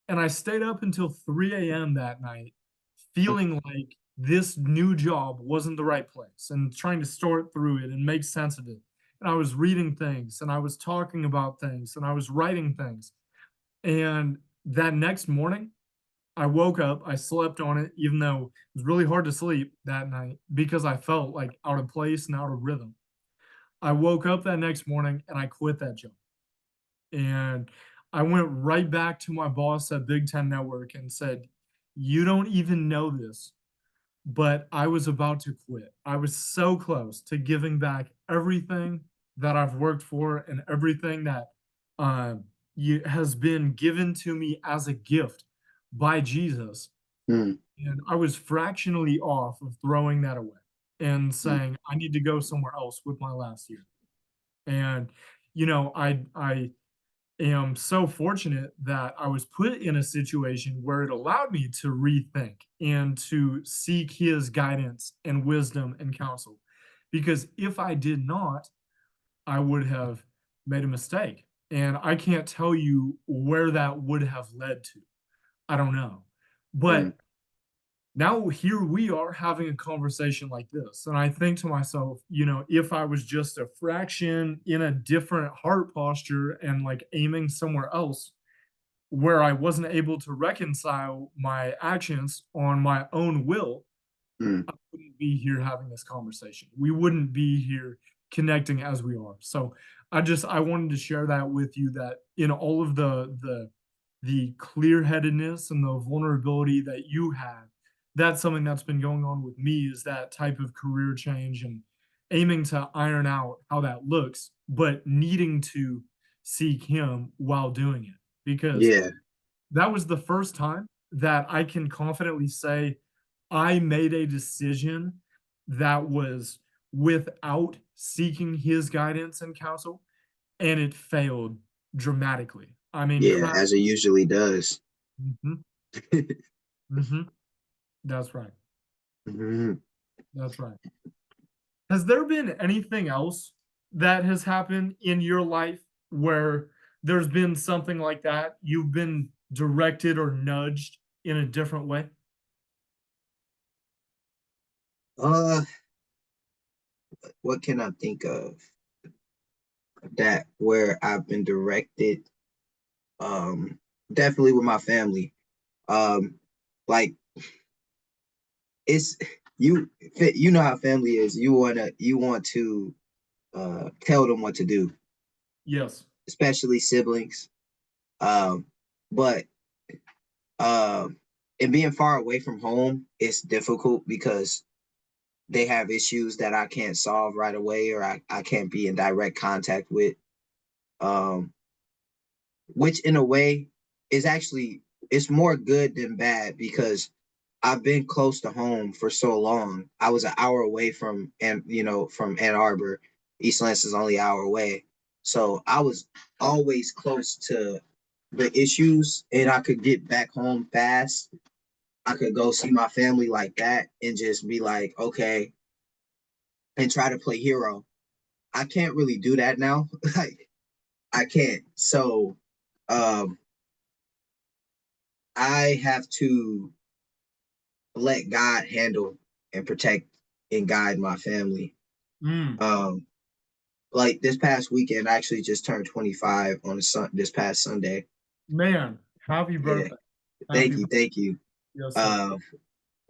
And I stayed up until 3 a.m. that night, feeling like this new job wasn't the right place and trying to sort through it and make sense of it. And I was reading things and I was talking about things and I was writing things. And that next morning, I woke up, I slept on it, even though it was really hard to sleep that night because I felt like out of place and out of rhythm. I woke up that next morning and I quit that job. And I went right back to my boss at Big Ten Network and said, "You don't even know this, but I was about to quit. I was so close to giving back everything that I've worked for and everything that um, has been given to me as a gift by Jesus. mm, And I was fractionally off of throwing that away and mm. saying, I need to go somewhere else with my last year." And, I am so fortunate that I was put in a situation where it allowed me to rethink and to seek his guidance and wisdom and counsel. Because if I did not, I would have made a mistake. And I can't tell you where that would have led to. I don't know. Mm, But now here we are having a conversation like this. And I think to myself, if I was just a fraction in a different heart posture and like aiming somewhere else where I wasn't able to reconcile my actions on my own will, mm. wouldn't be here having this conversation. We wouldn't be here connecting as we are. So I wanted to share that with you that in all of the clear-headedness and the vulnerability that you have, that's something that's been going on with me is that type of career change and aiming to iron out how that looks, but needing to seek him while doing it. Because Yeah. that was the first time that I can confidently say I made a decision that was without seeking his guidance and counsel, and it failed dramatically. I mean, Yeah, crap. as it usually does. Mhm, mhm. That's right. Mhm. That's right. Has there been anything else that has happened in your life where there's been something like that? You've been directed or nudged in a different way? Uh, what can I think of that where I've been directed? Um, Definitely with my family. Um, like it's you know how family is. You want to tell them what to do, Yes. especially siblings. Um, but and being far away from home, it's difficult because they have issues that I can't solve right away or I can't be in direct contact with. Um, which in a way is actually it's more good than bad because I've been close to home for so long. I was an hour away from and from Ann Arbor. East Lansing is only an hour away. So I was always close to the issues and I could get back home fast. I could go see my family like that and just be like, okay, and try to play hero. I can't really do that now. Like I can't. So um I have to let God handle and protect and guide my family. Mm, Um, like this past weekend, I actually just turned 25 on this past Sunday. man, happy Yeah, birthday. Happy thank you, birthday. thank you. Yes, sir. Uh,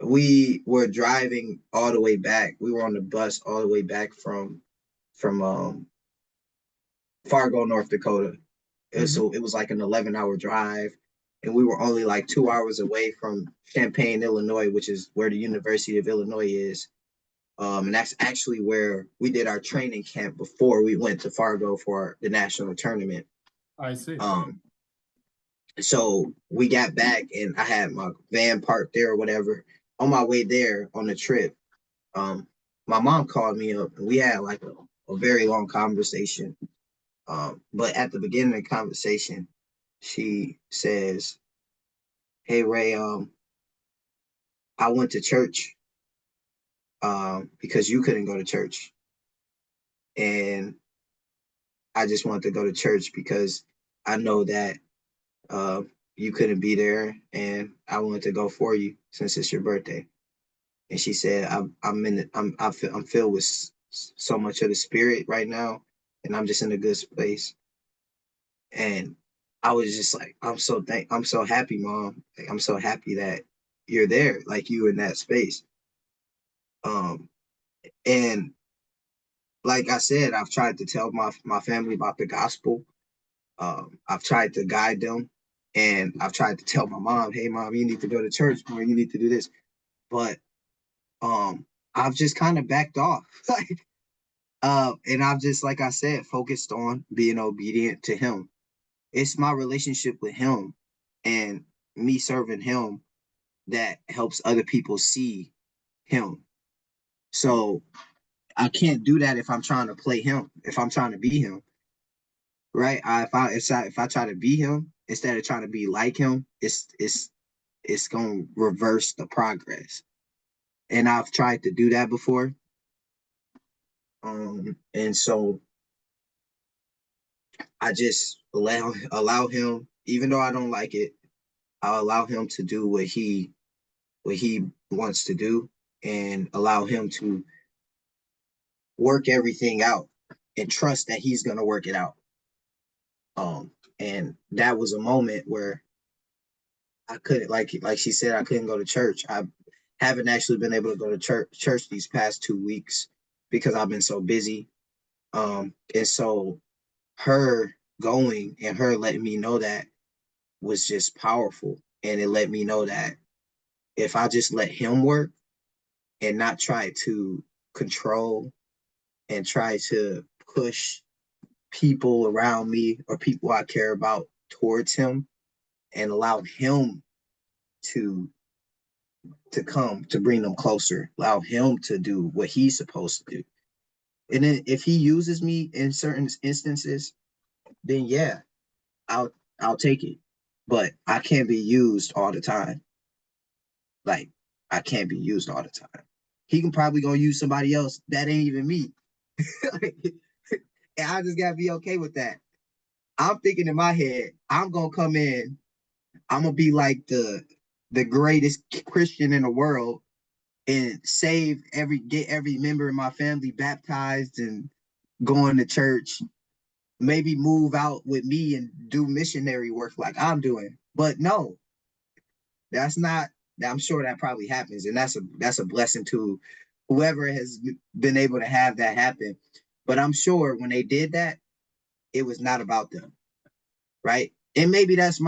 we were driving all the way back. We were on the bus all the way back from Fargo, North Dakota. Mhm. So it was like an 11-hour drive, and we were only like 2 hours away from Champaign, Illinois, which is where the University of Illinois is. And that's actually where we did our training camp before we went to Fargo for the national tournament. I see. Um, so we got back and I had my van parked there or whatever. On my way there on the trip, um, my mom called me up and we had like a very long conversation. But at the beginning of the conversation, she says, "Hey Ray, I went to church because you couldn't go to church, and I just wanted to go to church because I know that uh, you couldn't be there, and I wanted to go for you since it's your birthday." And she said, "I'm in the, I'm filled with so much of the spirit right now, and I'm just in a good space." And I was just like, I'm so happy, mom. Like, I'm so happy that you're there, like you in that space. Um, and like I said, I've tried to tell my family about the gospel. I've tried to guide them, and I've tried to tell my mom, "Hey, mom, you need to go to church more. You need to do this." But I've just kind of backed off, and I've just, like I said, focused on being obedient to Him. It's my relationship with Him, and me serving Him that helps other people see Him. So I can't do that if I'm trying to play Him. If I'm trying to be Him, right? If I try to be Him instead of trying to be like Him, it's gonna reverse the progress. And I've tried to do that before. And so I just allow him, even though I don't like it, I'll allow him to do what he wants to do and allow him to work everything out and trust that he's gonna work it out. And that was a moment where I couldn't, like she said, I couldn't go to church. I haven't actually been able to go to church these past 2 weeks because I've been so busy. And so her going and her letting me know that was just powerful. And it let me know that if I just let him work and not try to control and try to push people around me or people I care about towards him and allow him to to come to bring them closer, allow him to do what he's supposed to do. And then if he uses me in certain instances, then yeah, I'll I'll take it. But I can't be used all the time. Like I can't be used all the time. He can probably go use somebody else that ain't even me. And I just gotta be okay with that. I'm thinking in my head, I'm gonna come in, I'm gonna be like the greatest Christian in the world and get every member of my family baptized and going to church, maybe move out with me and do missionary work like I'm doing. But no, that's not. I'm sure that probably happens, and that's a blessing to whoever has been able to have that happen. But I'm sure when they did that, it was not about them, right? And maybe that's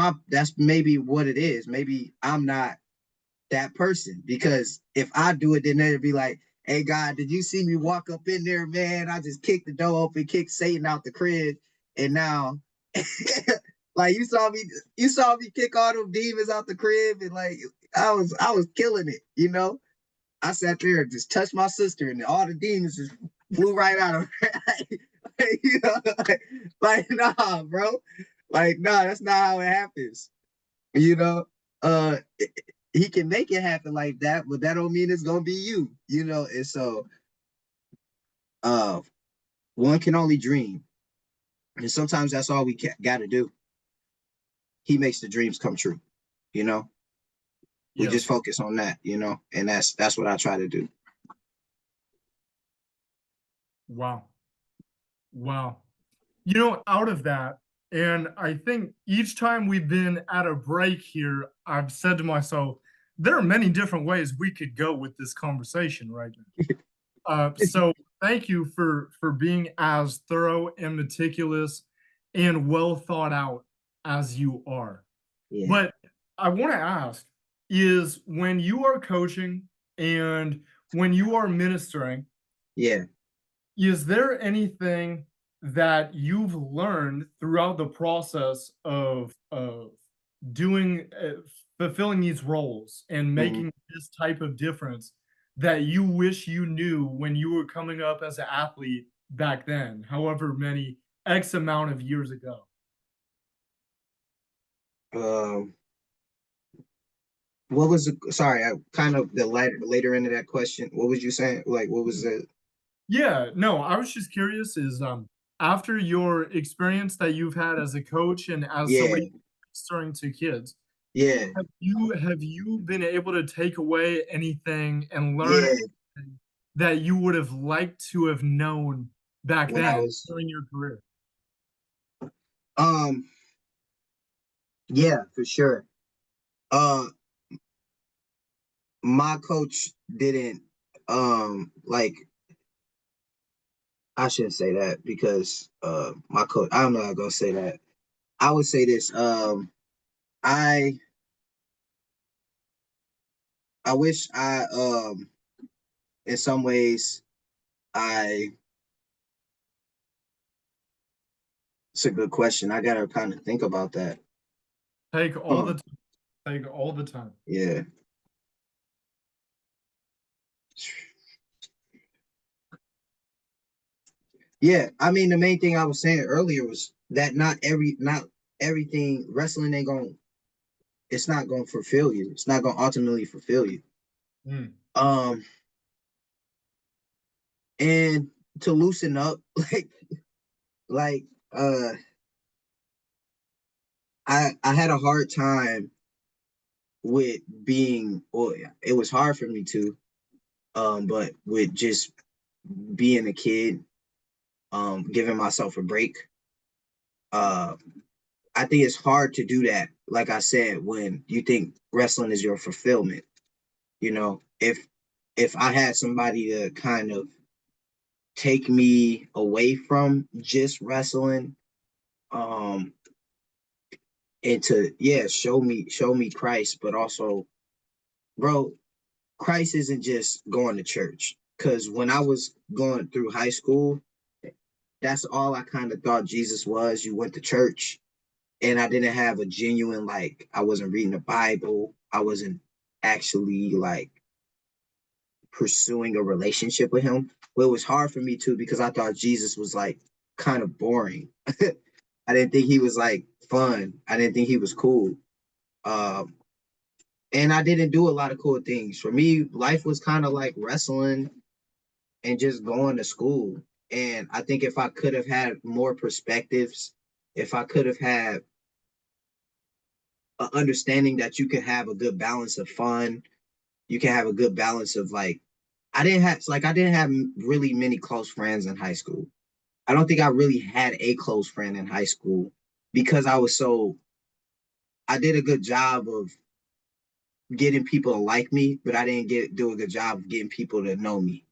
maybe what it is. Maybe I'm not that person, because if I do it, then they'd be like, "Hey God, did you see me walk up in there, man? I just kicked the door open, kicked Satan out the crib, and now like you saw me kick all them demons out the crib, and like I was killing it, you know. I sat there and just touched my sister, and all the demons just flew right out of her. You know, like nah, bro. Like, nah, that's not how it happens. You know, uh, he can make it happen like that, but that don't mean it's gonna be you. You know, and so, uh, one can only dream, and sometimes that's all we got to do. He makes the dreams come true. You know, we just Yes. focus on that. You know, and that's what I try to do. Wow. Wow. You know, out of that, and I think each time we've been at a break here, I've said to myself, there are many different ways we could go with this conversation right now. So thank you for being as thorough and meticulous and well thought out as you are. Yeah, But I want to ask is when you are coaching and when you are ministering, yeah. is there anything that you've learned throughout the process of doing fulfilling these roles and Mm-hmm. making this type of difference that you wish you knew when you were coming up as an athlete back then, however many X amount of years ago? Um, what was the, sorry, I kind of the later end of that question. What was you saying? Like, what was it? Yeah, no, I was just curious is after your experience that you've had as a coach and as somebody Yeah, ministering to kids, yeah, have you been able to take away anything and learn yeah. anything that you would have liked to have known back When I then was, during your career? um, yeah, for sure. Uh, my coach didn't, like, I shouldn't say that because, my coach, I'm not gonna say that. I would say this, I, I wish in some ways, I, it's a good question. I gotta kind of think about that. Take all the Um, time. Take all the time. yeah. Yeah, I mean the main thing I was saying earlier was that not everything wrestling ain't going it's not going to fulfill you. It's not going to ultimately fulfill you. Mm. Um and to loosen up like uh I had a hard time with being, well, it was hard for me to, but with just being a kid, giving myself a break. Uh I think it's hard to do that, like I said, when you think wrestling is your fulfillment. You know, if I had somebody to kind of take me away from just wrestling, um, and to, yeah, show me Christ, but also, bro, Christ isn't just going to church. Because when I was going through high school, that's all I kind of thought Jesus was. You went to church, and I didn't have a genuine, like, I wasn't reading the Bible. I wasn't. actually like pursuing a relationship with him. But it was hard for me too because I thought Jesus was like kind of boring. I didn't think he was like fun. I didn't think he was cool. Um, and I didn't do a lot of cool things. For me, life was kind of like wrestling and just going to school. And I think if I could have had more perspectives, if I could have had an understanding that you can have a good balance of fun, you can have a good balance of like, I didn't have really many close friends in high school. I don't think I really had a close friend in high school because I did a good job of getting people to like me, but I didn't do a good job of getting people to know me.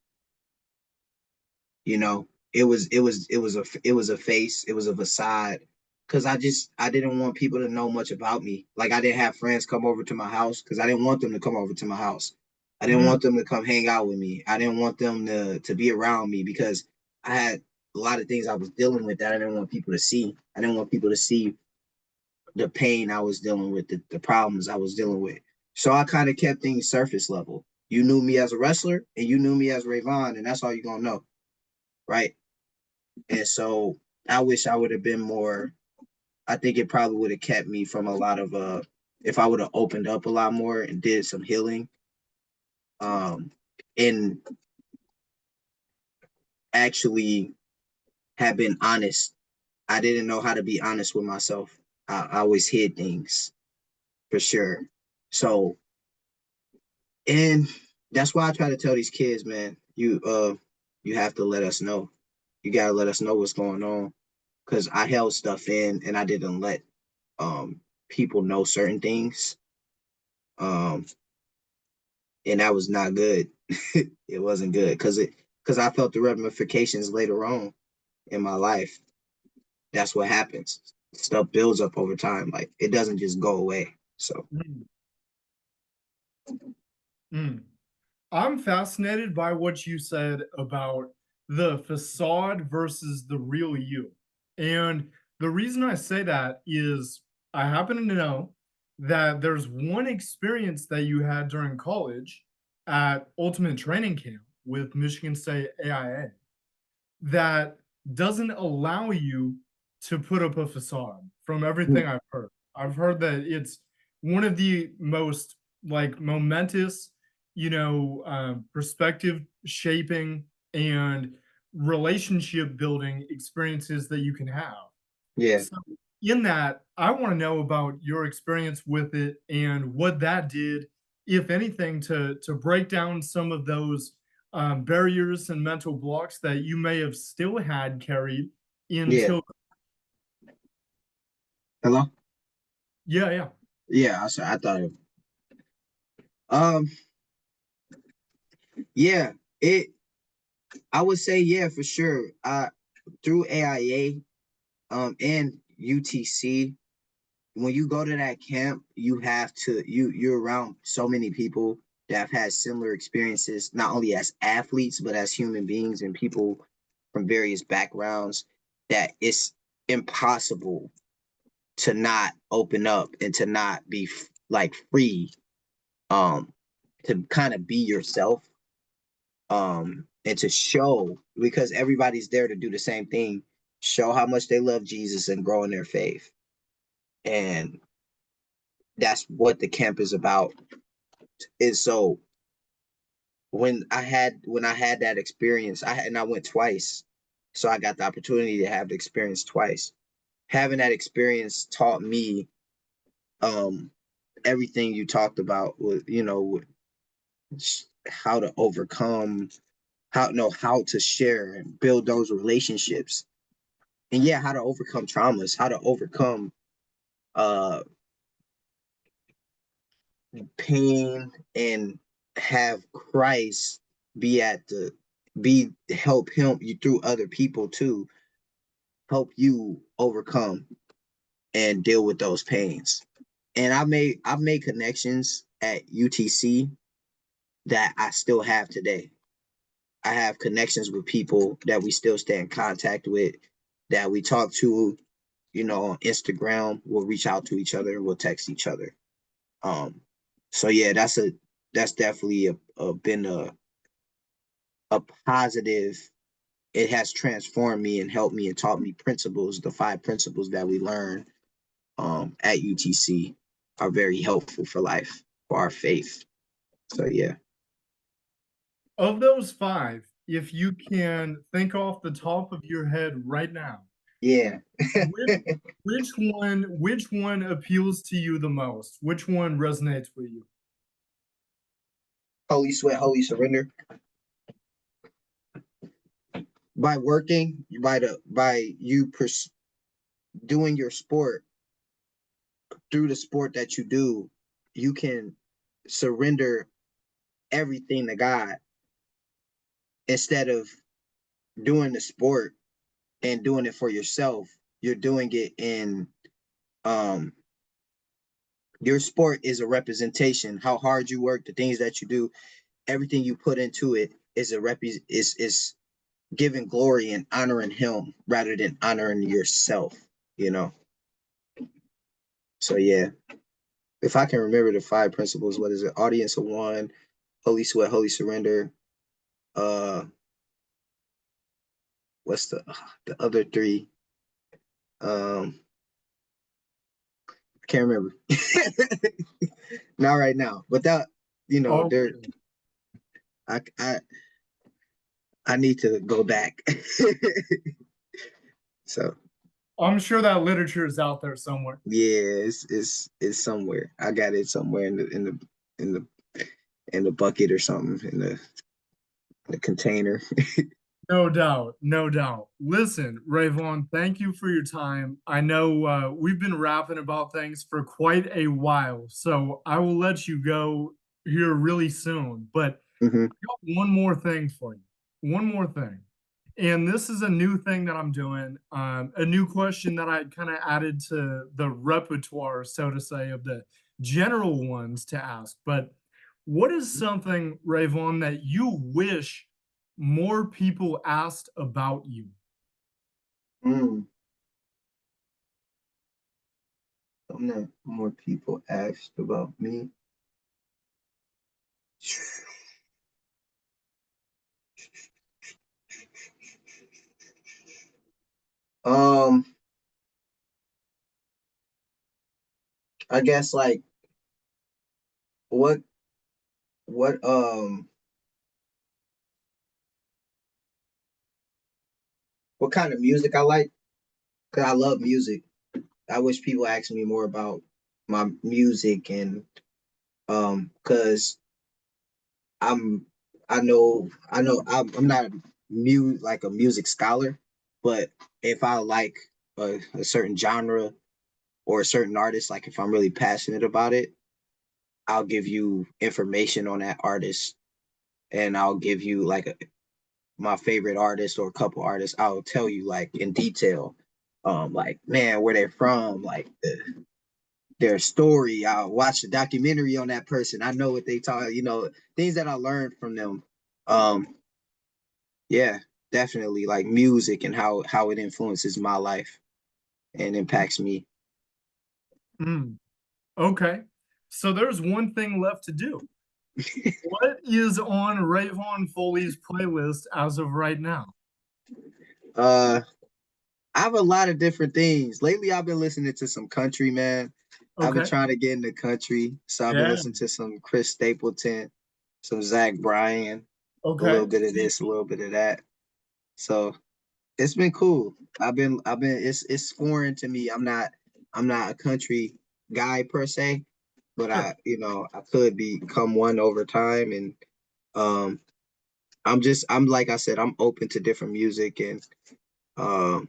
You know, it was a face, it was a facade, because I didn't want people to know much about me. Like I didn't have friends come over to my house because I didn't want them to come over to my house. I didn't Mm, want them to come hang out with me. I didn't want them to be around me because I had a lot of things I was dealing with that I didn't want people to see. I didn't want people to see the pain I was dealing with, the problems I was dealing with. So I kind of kept things surface level. You knew me as a wrestler and you knew me as Rayvon, and that's all you're gonna know, right? And so I wish I would have been more. I think it probably would have kept me from a lot of if I would have opened up a lot more and did some healing. And actually have been honest. I didn't know how to be honest with myself. I always hid things for sure. So and that's why I try to tell these kids, man, you have to let us know. You gotta let us know what's going on. Cause I held stuff in and I didn't let people know certain things. Um and that was not good. It wasn't good because I felt the ramifications later on in my life. That's what happens. Stuff builds up over time. Like it doesn't just go away. So mm, mm. I'm fascinated by what you said about the facade versus the real you. And the reason I say that is I happen to know that there's one experience that you had during college at Ultimate Training Camp with Michigan State AIA that doesn't allow you to put up a facade from everything I've heard. I've heard that it's one of the most like momentous, perspective shaping and relationship building experiences that you can have. yeah, So, in that, I want to know about your experience with it and what that did, if anything, to break down some of those barriers and mental blocks that you may have still had carried yeah. until. Hello? Yeah, yeah. Yeah, I thought it. Um, yeah, it I would say yeah for sure. Through AIA and UTC, when you go to that camp, you're around so many people that have had similar experiences, not only as athletes, but as human beings and people from various backgrounds, that it's impossible to not open up and to not be like free, um, to kind of be yourself, and to show because everybody's there to do the same thing, show how much they love Jesus and grow in their faith. And that's what the camp is about. And so when I had that experience, and I went twice. So I got the opportunity to have the experience twice. Having that experience taught me um everything you talked about with how to overcome, how to share and build those relationships. And yeah, how to overcome traumas, how to overcome uh pain and have Christ be at the be help him you through other people to help you overcome and deal with those pains. And I've made connections at UTC that I still have today. I have connections with people that we still stay in contact with, that we talk to, on Instagram. We'll reach out to each other, we'll text each other. Um, so yeah, that's definitely been a positive. It has transformed me and helped me and taught me principles. The 5 principles that we learn at UTC are very helpful for life, for our faith. So yeah. Of those 5, if you can think off the top of your head right now, Yeah. which which one appeals to you the most? Which one resonates with you? Holy sweat, holy surrender. By working, by you doing your sport, through the sport that you do, you can surrender everything to God instead of doing the sport and doing it for yourself. You're doing it in um your sport is a representation. How hard you work, the things that you do, everything you put into it is is giving glory and honoring him rather than honoring yourself, you know. So yeah. If I can remember the 5 principles, what is it? Audience of one, holy sweat, holy surrender. Uh what's the other 3? I can't remember. Not right now. But that, they're Okay. I I I need to go back. So I'm sure that literature is out there somewhere. yeah, it's somewhere. I got it somewhere in the in the bucket or something in the container. No doubt, no doubt. Listen, Rayvon, thank you for your time. I know we've been rapping about things for quite a while, so I will let you go here really soon. But Hmm. I got one more thing for you. One more thing. And this is a new thing that I'm doing, a new question that I kind of added to the repertoire, so to say, of the general ones to ask. But what is something, Rayvon, that you wish more people asked about you? Mm. Something that more people asked about me. Um, I guess like what what um what kind of music I like? Cause I love music. I wish people asked me more about my music and cause I'm I'm not like a music scholar, but if I like a certain genre or a certain artist, like if I'm really passionate about it, I'll give you information on that artist and I'll give you like my favorite artist or a couple artists. I'll tell you like in detail, like man, where they're from, like their story. I'll watch the documentary on that person. I know what they talk, things that I learned from them. Um, yeah, definitely like music and how it influences my life and impacts me. Mm, okay. So there's one thing left to do. What is on Rayvon Foley's playlist as of right now? uh, I have a lot of different things. Lately, I've been listening to some country, man. I've been Okay. trying to get into country, so I've been Yeah. listening to some Chris Stapleton, some Zach Bryan, a little Okay. bit of this, a little bit of that. So it's been cool. It's foreign to me. I'm not a country guy per se, but Sure. I could become one over time. And um I'm like I said, I'm open to different music. And um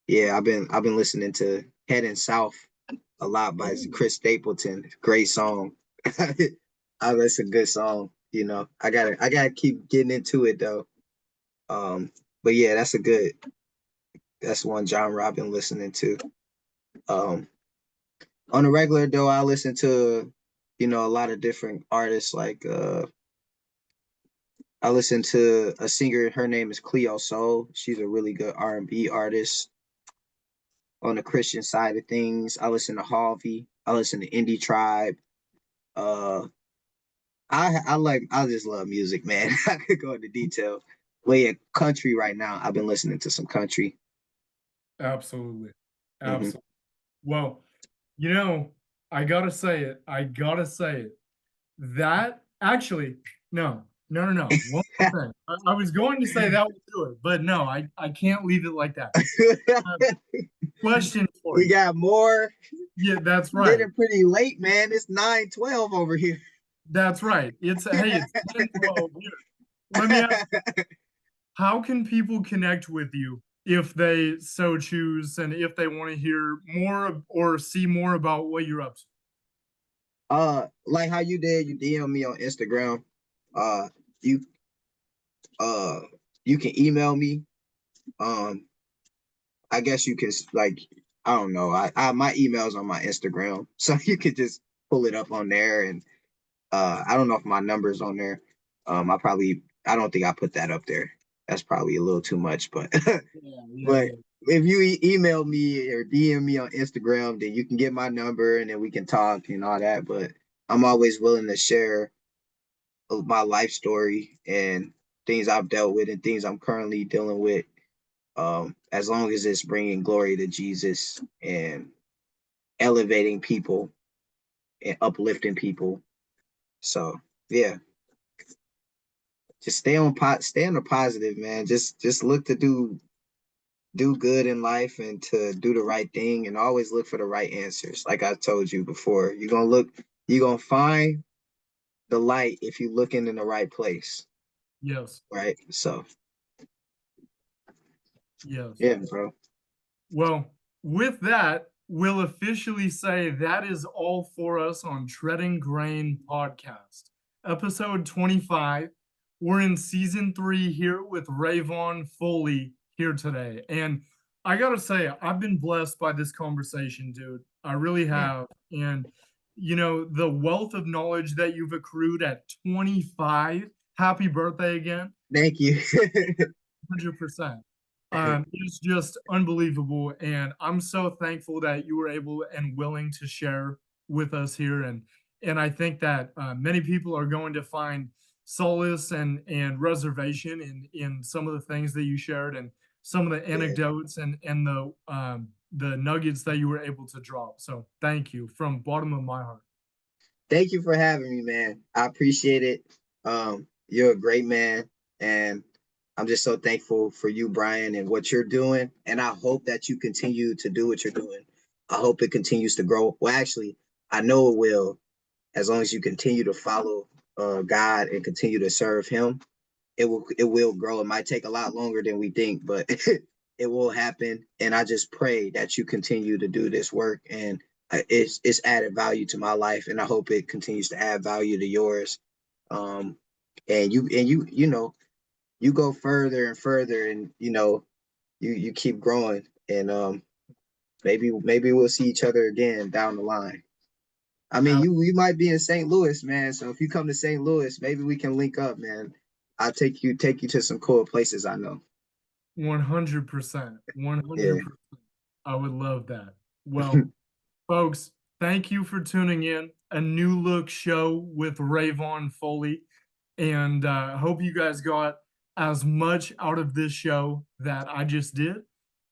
yeah, I've been listening to Heading South a lot by Chris Stapleton. Great song. That's a good song. I gotta keep getting into it though. But yeah, that's one genre I've been listening to. Um, on a regular though, I listen to, a lot of different artists. Like I listen to a singer. Her name is Cleo Soul. She's a really good R&B artist. On the Christian side of things, I listen to Halvey. I listen to Indie Tribe. Uh, I just love music, man. I could go into detail. Well, yeah, country right now. I've been listening to some country. Absolutely. Hmm. Absolutely. Well, you know, I gotta say it. I gotta say it. That actually, no, no, no, no. One more thing. I was going to say that would do it, but no, I can't leave it like that. Uh, Question for We you. got more. Yeah, that's It's right. getting pretty late, man. It's 9:12 over here. That's right. It's 10:12 here. Let me ask, how can people connect with you if they so choose and if they want to hear more or see more about what you're up to? Like how you did, you DM me on Instagram. Uh, you uh, you can email me. Um, I guess you can like, I don't know. I my email's on my Instagram, so you could just pull it up on there. And I don't know if my number's on there. I don't think I put that up there. That's probably a little too much, but Yeah, yeah, but yeah. if you email me or DM me on Instagram, then you can get my number and then we can talk and all that. But I'm always willing to share my life story and things I've dealt with and things I'm currently dealing with. As long as it's bringing glory to Jesus and elevating people and uplifting people. So yeah, just stay on the positive, man. Just look to do good in life and to do the right thing and always look for the right answers. Like I told you before, you're gonna find the light if you're looking in the right place. Yes, Right. So yes. yeah, bro. Well, with that, we'll officially say that is all for us on Treading Grain podcast, episode 25. We're in season 3 here with Rayvon Foley here today. And I got to say, I've been blessed by this conversation, dude. I really Yeah. have. And, the wealth of knowledge that you've accrued at 25, happy birthday again. Thank you. 100%. It's just unbelievable, and I'm so thankful that you were able and willing to share with us here, and I think that many people are going to find solace and reservation in some of the things that you shared and some of the Yeah. anecdotes and the nuggets that you were able to drop. So thank you from bottom of my heart. Thank you for having me, man. I appreciate it. You're a great man, and I'm just so thankful for you, Brian, and what you're doing. And I hope that you continue to do what you're doing. I hope it continues to grow. Well, actually, I know it will, as long as you continue to follow God and continue to serve Him. It will grow. It might take a lot longer than we think, but it will happen. And I just pray that you continue to do this work, and it's added value to my life, and I hope it continues to add value to yours. Um, and you go further and further, and you keep growing, and maybe we'll see each other again down the line. I mean, Uh, you might be in St. Louis, man. So if you come to St. Louis, maybe we can link up, man. I'll take you to some cool places I know. 100%. Yeah. 100%. I would love that. Well, folks, thank you for tuning in. A new look show with Rayvon Foley. And hope you guys got as much out of this show that I just did.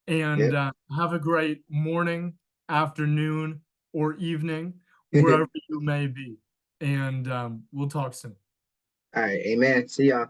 And Yep. have a great morning, afternoon, or evening, All wherever you may be. And we'll talk soon. right. Amen. See y'all.